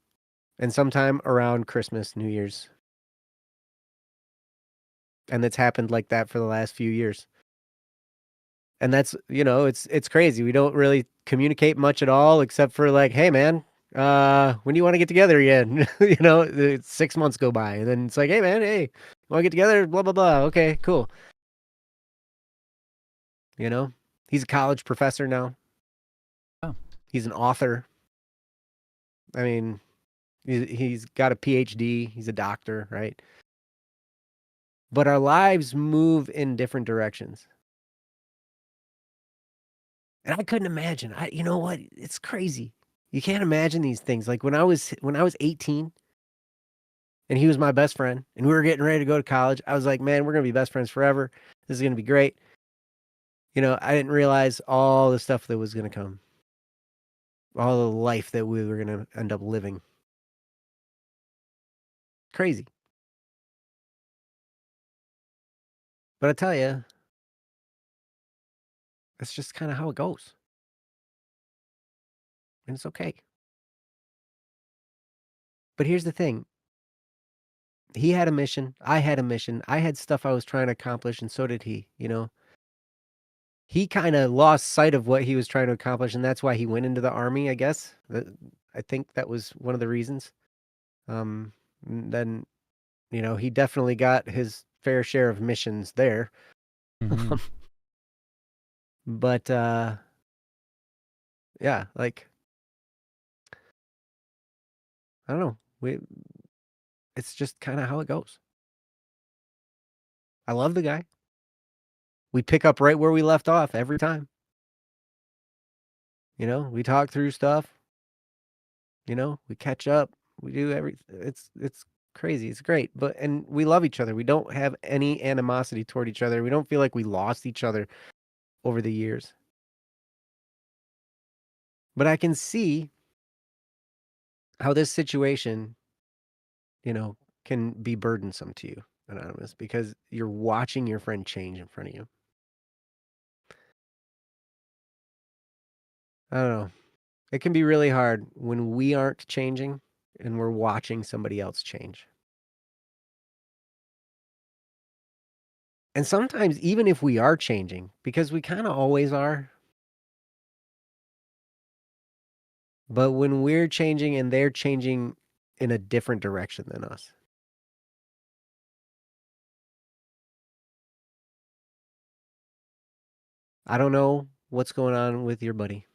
and sometime around Christmas, New Year's. And that's happened like that for the last few years. And that's, it's crazy. We don't really communicate much at all, except for like, hey man, when do you want to get together again? 6 months go by, and then it's like, hey man, hey, want to get together? Blah, blah, blah. Okay, cool. He's a college professor now. Oh. He's an author. I mean, he's got a PhD. He's a doctor, right? But our lives move in different directions. And I couldn't imagine. You know what? It's crazy. You can't imagine these things. Like when I was 18 and he was my best friend and we were getting ready to go to college, I was like, man, we're going to be best friends forever. This is going to be great. I didn't realize all the stuff that was going to come, all the life that we were going to end up living. Crazy. But I tell you, that's just kind of how it goes. And it's okay. But here's the thing. He had a mission. I had a mission. I had stuff I was trying to accomplish, and so did he. He kind of lost sight of what he was trying to accomplish, and that's why he went into the army, I guess. I think that was one of the reasons. Then, he definitely got his fair share of missions there. Mm-hmm. But, yeah, like, I don't know. It's just kind of how it goes. I love the guy. We pick up right where we left off every time. We talk through stuff. We catch up. We do everything. It's crazy. It's great. And we love each other. We don't have any animosity toward each other. We don't feel like we lost each other over the years. But I can see how this situation, can be burdensome to you, Anonymous, because you're watching your friend change in front of you. I don't know. It can be really hard when we aren't changing and we're watching somebody else change. And sometimes even if we are changing, because we kind of always are, but when we're changing and they're changing in a different direction than us. I don't know what's going on with your buddy.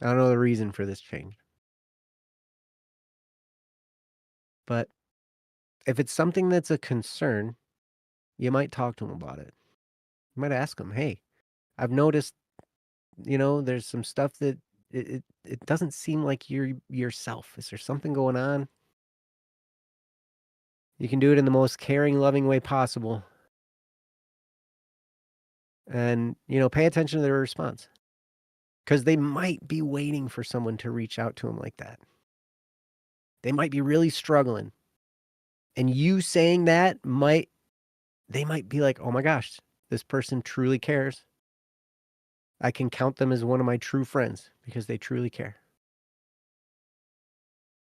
I don't know the reason for this change. But if it's something that's a concern, you might talk to him about it. You might ask him, hey, I've noticed, there's some stuff that it doesn't seem like you're yourself. Is there something going on? You can do it in the most caring, loving way possible. And, pay attention to their response. Because they might be waiting for someone to reach out to them like that. They might be really struggling. And you saying that they might be like, oh my gosh, this person truly cares. I can count them as one of my true friends because they truly care.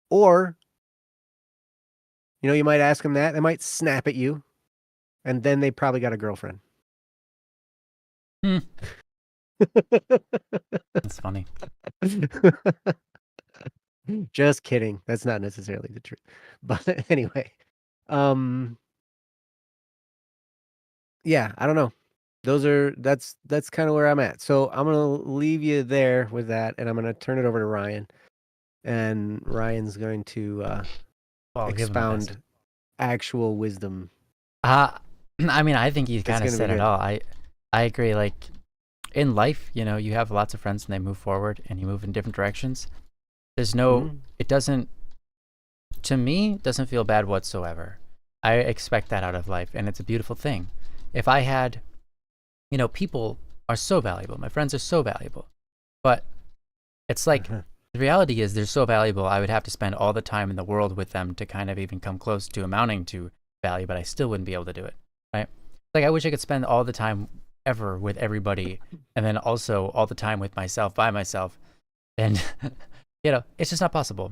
Or You know, you might ask them that. They might snap at you, and then they probably got a girlfriend. Hmm. That's funny. Just kidding. That's not necessarily the truth. But anyway, um, yeah, I don't know. That's kind of where I'm at. So I'm gonna leave you there with that, and I'm gonna turn it over to Ryan, and Ryan's going to Well, I'll give him my best. expound actual wisdom. I mean, I think you It's kind of gonna be said it good. all. I agree. Like in life, you know, you have lots of friends and they move forward and you move in different directions. There's no, Mhm. it doesn't, to me, it doesn't feel bad whatsoever. I expect that out of life, and it's a beautiful thing. If I had, you know, people are so valuable. My friends are so valuable, but it's like the reality is they're so valuable. I would have to spend all the time in the world with them to kind of even come close to amounting to value, but I still wouldn't be able to do it, right? Like I wish I could spend all the time ever with everybody, and then also all the time with myself by myself, and you know, it's just not possible.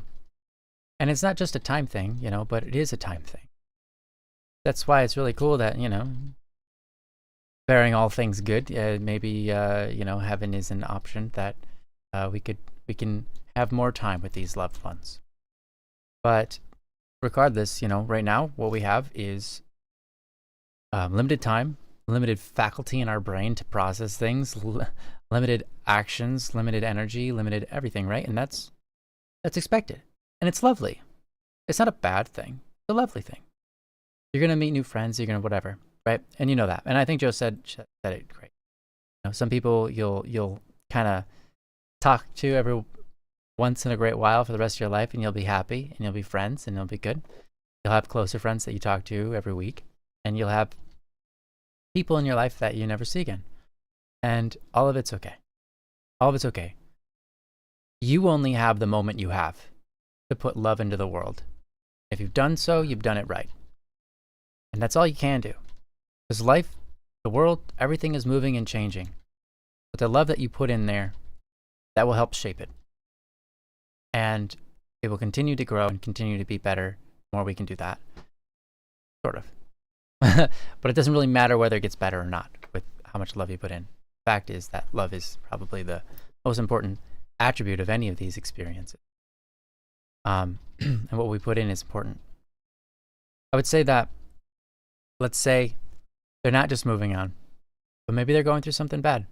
And it's not just a time thing, you know, but it is a time thing. That's why it's really cool that, you know, bearing all things good, maybe, you know, heaven is an option that we can have more time with these loved ones. But regardless, you know, right now, what we have is limited time, limited faculty in our brain to process things, limited actions, limited energy, limited everything, right? And that's expected. And it's lovely. It's not a bad thing. It's a lovely thing. You're going to meet new friends, you're going to whatever, right? And you know that. And I think Joe said it great. You know, some people you'll kind of talk to every once in a great while for the rest of your life, and you'll be happy and you'll be friends and you'll be good. You'll have closer friends that you talk to every week, and you'll have people in your life that you never see again. And all of it's okay. All of it's okay. You only have the moment you have to put love into the world. If you've done so, you've done it right. And that's all you can do. Because life, the world, everything is moving and changing. But the love that you put in there, that will help shape it. And it will continue to grow and continue to be better the more we can do that. Sort of. But it doesn't really matter whether it gets better or not with how much love you put in. The fact is that love is probably the most important attribute of any of these experiences. And what we put in is important. I would say that, let's say they're not just moving on, but maybe they're going through something bad.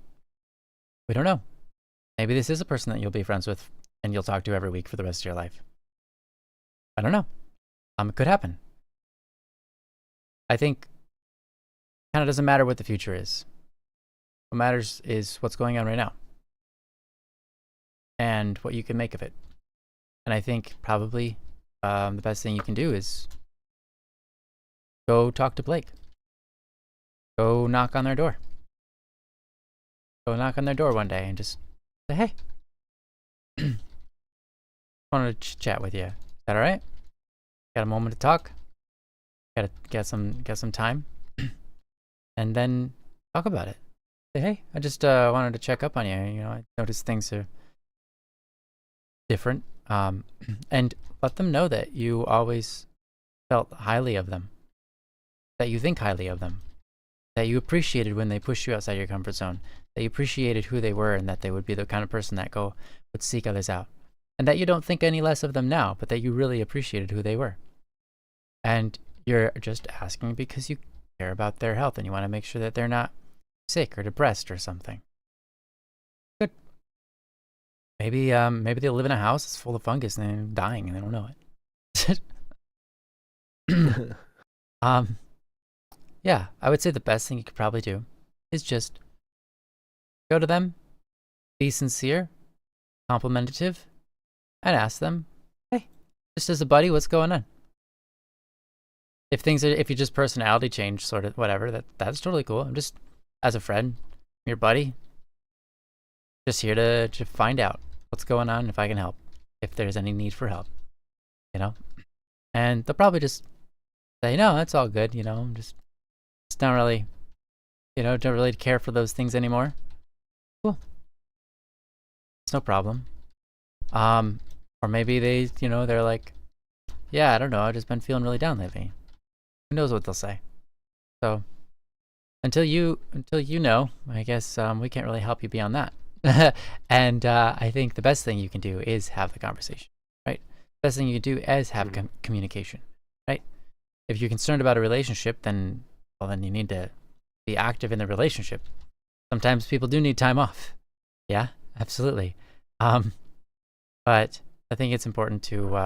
We don't know. Maybe this is a person that you'll be friends with and you'll talk to every week for the rest of your life. I don't know. It could happen. I think it kind of doesn't matter what the future is. What matters is what's going on right now and what you can make of it. And I think probably the best thing you can do is go talk to Blake. Go knock on their door. Go knock on their door one day and just say, hey, I wanted to chat with you. Is that all right? Got a moment to talk? Got to get some time? And then talk about it. Say, hey, I just wanted to check up on you. You know, I noticed things are different. And let them know that you always felt highly of them, that you think highly of them, that you appreciated when they pushed you outside your comfort zone, that you appreciated who they were and that they would be the kind of person that would seek others out, and that you don't think any less of them now, but that you really appreciated who they were. And you're just asking because you care about their health and you want to make sure that they're not sick or depressed or something. Good. Maybe they live in a house that's full of fungus and they're dying and they don't know it. Yeah, I would say the best thing you could probably do is just go to them, be sincere, complimentative, and ask them, hey, just as a buddy, what's going on? If you just personality change, sort of whatever, that's totally cool. I'm just, as a friend, your buddy, just here to find out what's going on, if I can help, if there's any need for help, you know? And they'll probably just say, no, that's all good, you know, I'm just don't really, you know, don't really care for those things anymore. Cool. It's no problem. Or maybe they, you know, they're like, yeah, I don't know. I've just been feeling really down lately. Who knows what they'll say? So until you know, I guess we can't really help you beyond that. And I think the best thing you can do is have the conversation, right? Best thing you can do is have communication, right? If you're concerned about a relationship, then you need to be active in the relationship. Sometimes people do need time off. Yeah, absolutely. But I think it's important to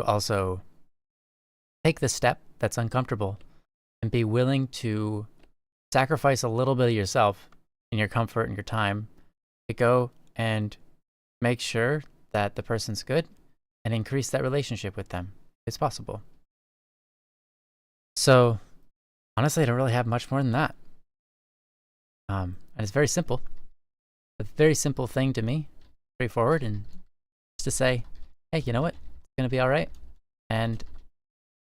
also take the step that's uncomfortable and be willing to sacrifice a little bit of yourself and your comfort and your time to go and make sure that the person's good and increase that relationship with them. It's possible. So honestly, I don't really have much more than that. And it's very simple. A very simple thing to me, straightforward, and just to say, hey, you know what? It's gonna be all right. And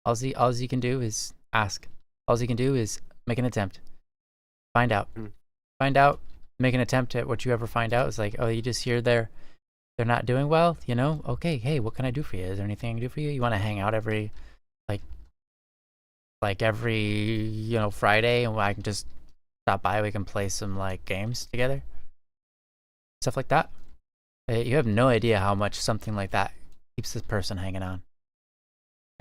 all you can do is ask. All you can do is make an attempt. Find out. Find out. Make an attempt at what you ever find out. It's like, oh, you just hear they're not doing well. You know? Okay. Hey, what can I do for you? Is there anything I can do for you? You want to hang out every every Friday, and I can just stop by. We can play some games together, stuff like that. You have no idea how much something like that keeps this person hanging on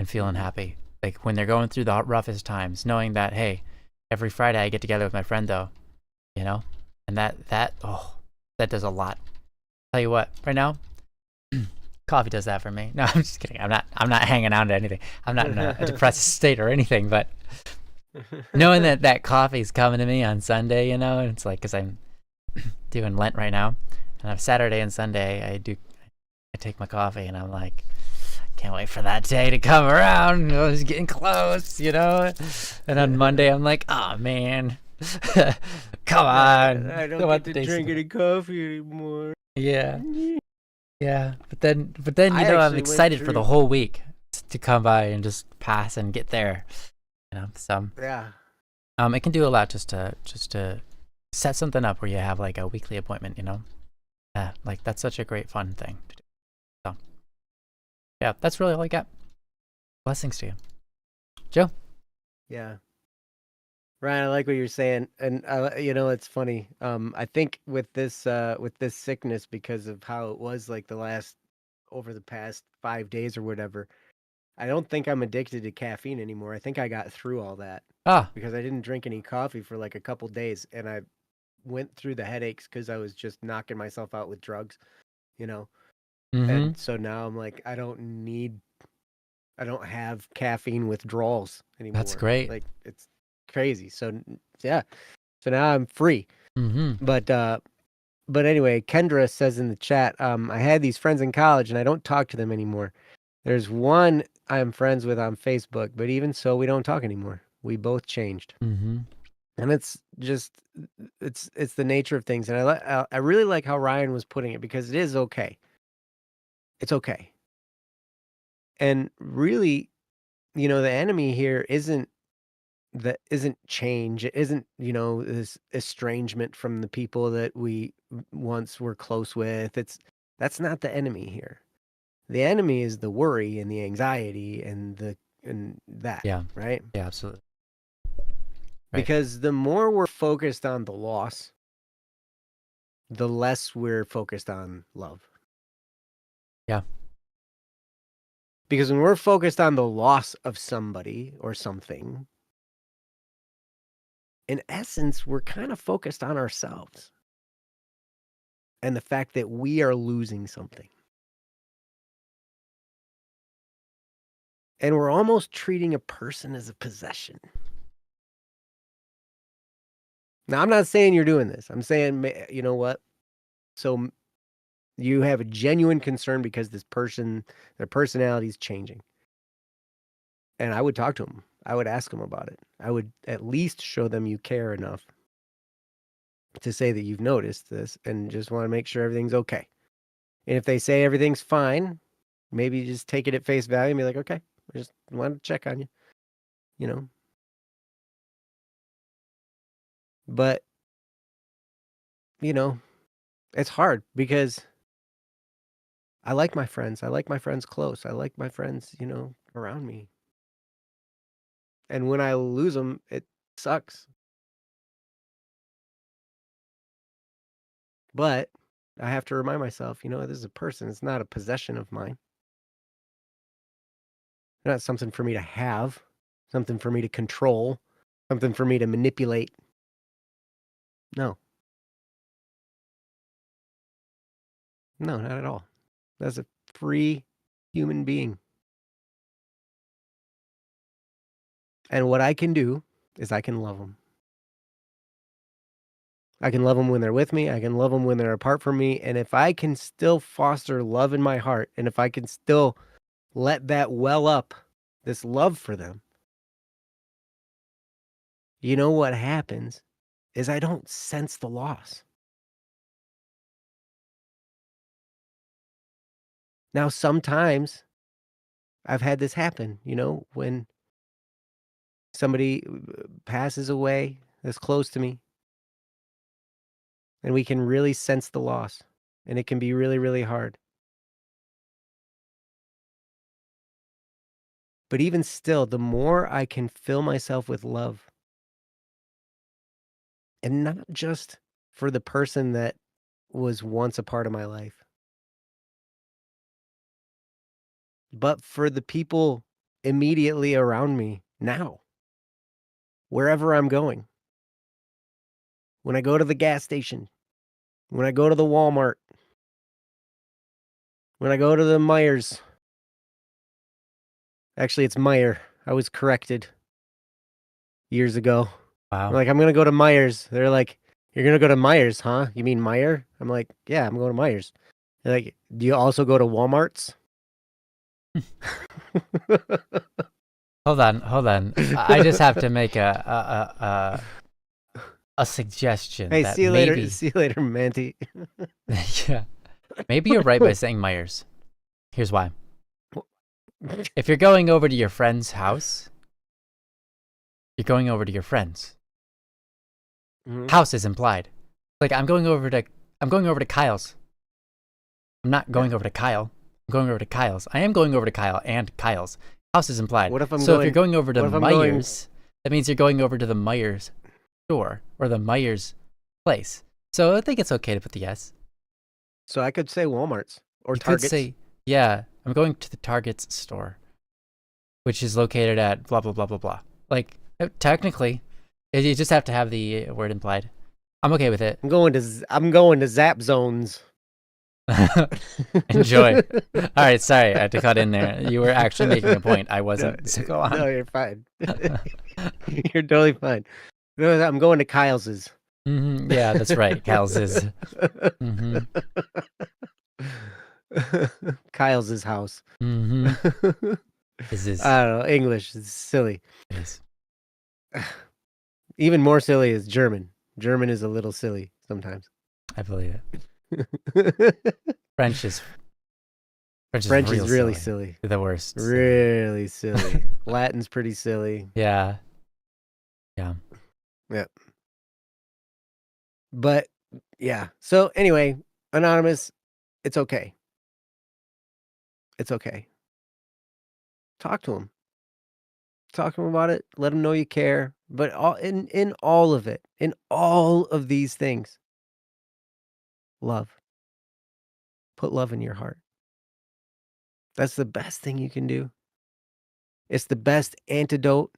and feeling happy. Like when they're going through the roughest times, knowing that, hey, every Friday I get together with my friend though, and that does a lot. Tell you what, right now, coffee does that for me. No, I'm just kidding. I'm not hanging on to anything. I'm not in a depressed state or anything, but knowing that coffee's coming to me on Sunday, and it's like, because I'm doing Lent right now, and on Saturday and Sunday I take my coffee, and I'm like, can't wait for that day to come around. It's getting close, And on Monday, I'm like, oh man, come on. I don't get to drink any coffee anymore. Yeah, yeah. But then I'm excited for the whole week to come by and just pass and get there. So yeah. It can do a lot just to set something up where you have a weekly appointment. Yeah, that's such a great fun thing to do. So yeah, that's really all I got. Blessings to you, Joe. Yeah. Ryan, I like what you're saying, and it's funny. I think with this sickness, because of how it was over the past 5 days or whatever, I don't think I'm addicted to caffeine anymore. I think I got through all that because I didn't drink any coffee for a couple days, and I went through the headaches because I was just knocking myself out with drugs, And so now I'm like, I don't have caffeine withdrawals anymore. That's great. It's crazy. So yeah. So now I'm free. But anyway, Kendra says in the chat, I had these friends in college and I don't talk to them anymore. There's one I'm friends with on Facebook, but even so, we don't talk anymore. We both changed. And it's just, it's the nature of things. And I really like how Ryan was putting it, because it is okay. It's okay. And really, the enemy here isn't change. It isn't, this estrangement from the people that we once were close with. That's not the enemy here. The enemy is the worry and the anxiety and that. Yeah. Right? Yeah, absolutely. Right. Because the more we're focused on the loss, the less we're focused on love. Yeah. Because when we're focused on the loss of somebody or something, in essence, we're kind of focused on ourselves and the fact that we are losing something. And we're almost treating a person as a possession. Now, I'm not saying you're doing this. I'm saying, you know what? So you have a genuine concern because this person, their personality is changing. And I would talk to them. I would ask them about it. I would at least show them you care enough to say that you've noticed this and just want to make sure everything's okay. And if they say everything's fine, maybe you just take it at face value and be like, okay, I just wanted to check on you, But, it's hard because I like my friends. I like my friends close. I like my friends, around me. And when I lose them, it sucks. But I have to remind myself, this is a person. It's not a possession of mine. They're not something for me to have, something for me to control, something for me to manipulate. No. No, not at all. That's a free human being. And what I can do is I can love them. I can love them when they're with me. I can love them when they're apart from me. And if I can still foster love in my heart, and if I can still let that well up, this love for them, you know what happens is I don't sense the loss. Now, sometimes I've had this happen, when somebody passes away that's close to me, and we can really sense the loss, and it can be really, really hard. But even still, the more I can fill myself with love, and not just for the person that was once a part of my life, but for the people immediately around me now, wherever I'm going. When I go to the gas station, when I go to the Walmart, when I go to the Myers. Actually, it's Meyer. I was corrected years ago. I'm Wow. like, I'm gonna go to Myers. They're like, you're gonna go to Myers, huh? You mean Meyer? I'm like, yeah, I'm going to Myers. They're like, do you also go to Walmart's? Hold on. I just have to make a suggestion Hey, that see you later. maybe, See you later, Manty. yeah, maybe you're right by saying Myers. Here's why. If you're going over to your friend's house, you're going over to your friend's. Mhm. House is implied. Like I'm going over to Kyle's. I'm not going over to Kyle. I'm going over to Kyle's. I am going over to Kyle and Kyle's. House is implied. What if I'm So if going? you're going over to What if I'm going? Myers, that means you're going over to the Myers store or the Myers place. So I think it's okay to put the yes. So I could say Walmart's or You could Target's. say, yeah, I'm going to the Target's store, which is located at blah, blah, blah, blah, blah. Like, technically, you just have to have the word implied. I'm okay with it. I'm going to Zap Zones. Enjoy. All right, sorry, I had to cut in there. You were actually making a point. I wasn't. So go on. No, you're fine. You're totally fine. No, I'm going to Kyle's. Yeah, that's right. Kyle's is. Mm-hmm. Kyle's house. Mm-hmm. Is. I don't know. English is silly. It is. Even more silly is German. German is a little silly sometimes. I believe it. French is. French real is really silly. silly. The worst. Really silly. Latin's pretty silly. Yeah. Yeah. Yeah. But yeah. So anyway, Anonymous, it's okay. It's okay. Talk to him. Talk to him about it. Let him know you care. But in all of it, in all of these things, love. Put love in your heart. That's the best thing you can do. It's the best antidote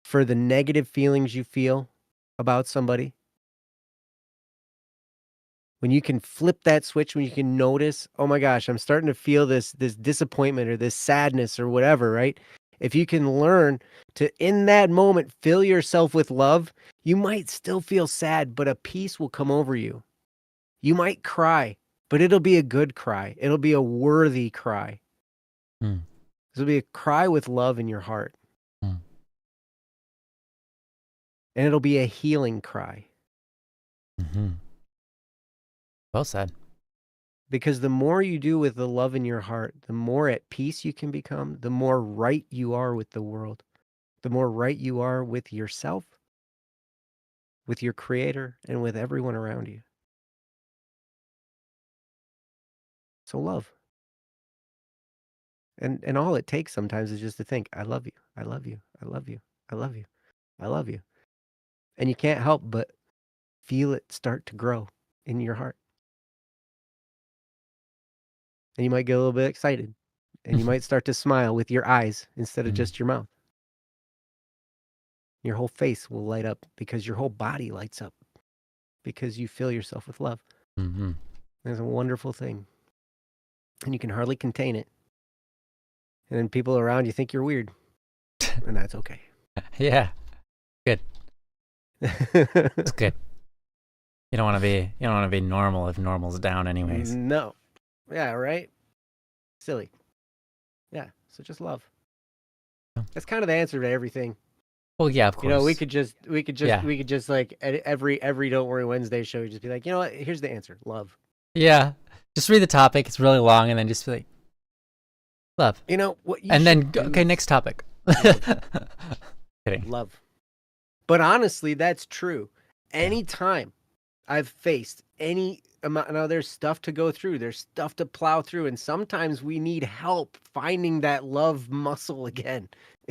for the negative feelings you feel about somebody. When you can flip that switch, when you can notice, oh my gosh, I'm starting to feel this disappointment or this sadness or whatever, right? If you can learn to, in that moment, fill yourself with love, you might still feel sad, but a peace will come over you. You might cry, but it'll be a good cry. It'll be a worthy cry. Hmm. It'll be a cry with love in your heart. Hmm. And it'll be a healing cry. Mm-hmm. Well said. Because the more you do with the love in your heart, the more at peace you can become, the more right you are with the world, the more right you are with yourself, with your creator, and with everyone around you. So love. And all it takes sometimes is just to think, I love you, I love you, I love you, I love you, I love you. And you can't help but feel it start to grow in your heart. And you might get a little bit excited. And you might start to smile with your eyes instead of just your mouth. Your whole face will light up because your whole body lights up because you fill yourself with love. Mm-hmm. It's a wonderful thing. And you can hardly contain it. And then people around you think you're weird. And that's okay. Yeah. Good. It's good. You don't want to be normal if normal's down anyways. No. Yeah, right? Silly. Yeah. So just love. That's kind of the answer to everything. Well, yeah, of course. You know, we could just like every Don't Worry Wednesday show, just be like, you know what? Here's the answer. Love. Yeah. Just read the topic. It's really long, and then just be like, love. You know what? And then okay, next topic. Kidding. Love. But honestly, that's true. Anytime I've faced any amount, now there's stuff to go through, there's stuff to plow through, and sometimes we need help finding that love muscle again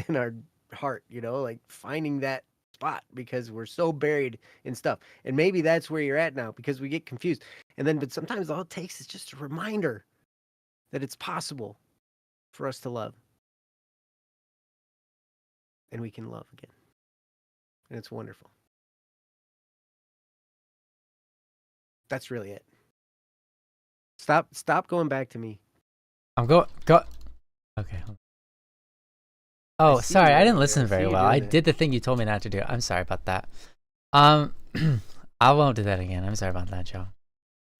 in our heart, you know, like finding that spot because we're so buried in stuff. And maybe that's where you're at now because we get confused. But sometimes all it takes is just a reminder that it's possible for us to love. And we can love again. And it's wonderful. That's really it. Stop going back to me. I'm go. Okay. Oh, sorry, I didn't listen very well. I did the thing you told me not to do. I'm sorry about that. I won't do that again. I'm sorry about that, Joe.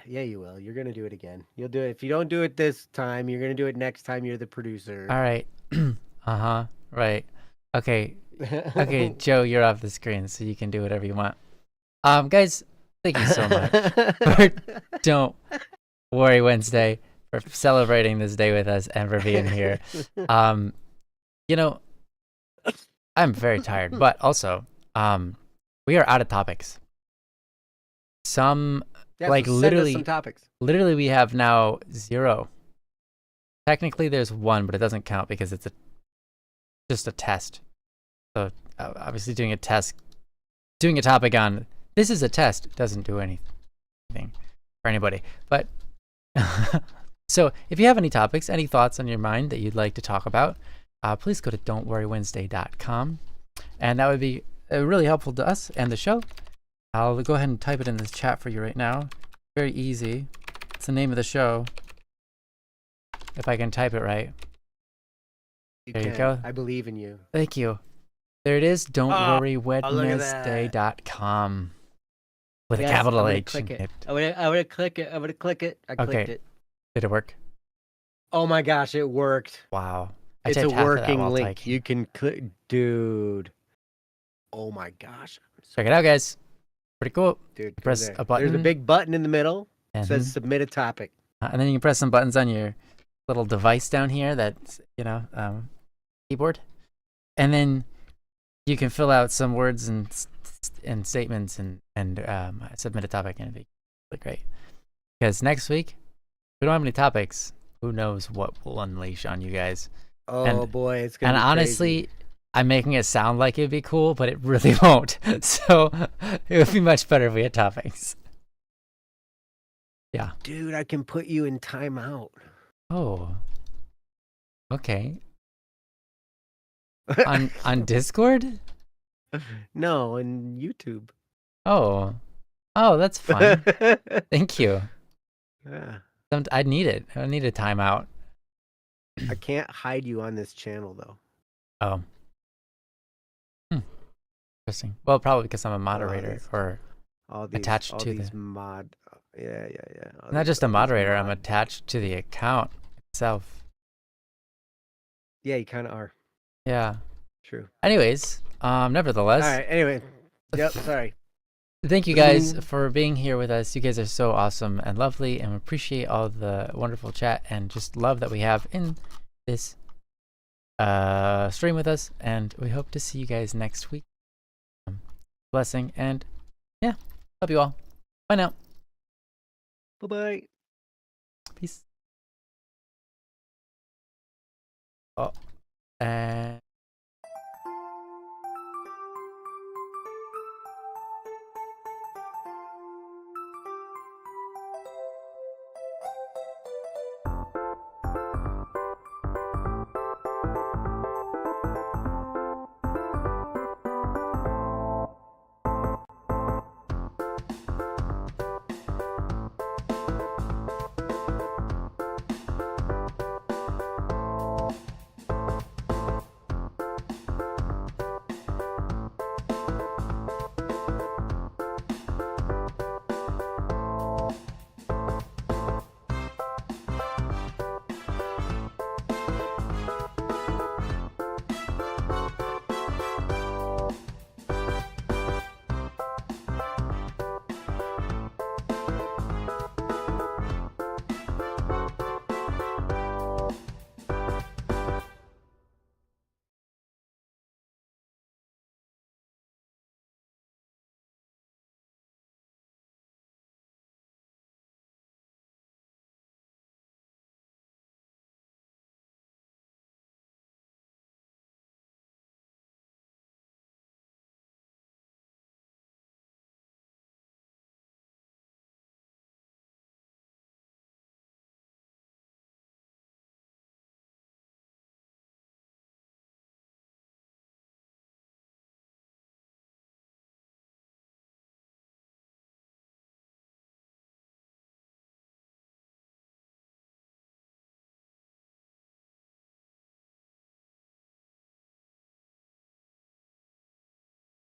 Yeah, you will. You're gonna do it again. You'll do it. If you don't do it this time, you're gonna do it next time. You're the producer. All right. Uh-huh. Right. Okay. Okay, Joe, you're off the screen, so you can do whatever you want. Guys, thank you so much for Don't Worry Wednesday, for celebrating this day with us and for being here. You know, I'm very tired, but also, we are out of topics. Like literally, some topics. Literally, we have now 0. Technically, there's 1, but it doesn't count because it's just a test. So obviously, doing a topic on this is a test doesn't do anything for anybody. But so if you have any topics, any thoughts on your mind that you'd like to talk about, please go to don'tworrywednesday.com, and that would be really helpful to us and the show. I'll go ahead and type it in the chat for you right now. Very easy. It's the name of the show. If I can type it right. There you go. I believe in you. Thank you. There it is. Don'tworrywednesday.com with a capital H. Click it. I'm gonna click it. I clicked it. Did it work? Oh my gosh, it worked. Wow. It's a working link. You can click, dude. Oh my gosh. Check it out, guys. Pretty cool. Dude, press a button. There's a big button in the middle. It says submit a topic. And then you can press some buttons on your little device down here that's, keyboard. And then you can fill out some words and statements and submit a topic, and it'd be really great. Because next week, we don't have any topics. Who knows what we'll unleash on you guys. Oh, boy, it's going to be honestly, crazy. I'm making it sound like it'd be cool, but it really won't. So it would be much better if we had topics. Yeah. Dude, I can put you in timeout. Oh. Okay. on Discord? No, on YouTube. Oh, that's fun. Thank you. Yeah. I need it. I need a timeout. I can't hide you on this channel though. Oh. Interesting. Well, probably because I'm a moderator or attached to the mod. Yeah. I'm not just a moderator. I'm attached to the account itself. Yeah, you kind of are. Yeah. True. Anyways, nevertheless. All right. Anyway. Yep. Sorry. Thank you guys for being here with us. You guys are so awesome and lovely, and we appreciate all the wonderful chat and just love that we have in this stream with us. And we hope to see you guys next week. Blessing, and yeah, love you all. Bye now. Bye-bye. Peace. Oh, and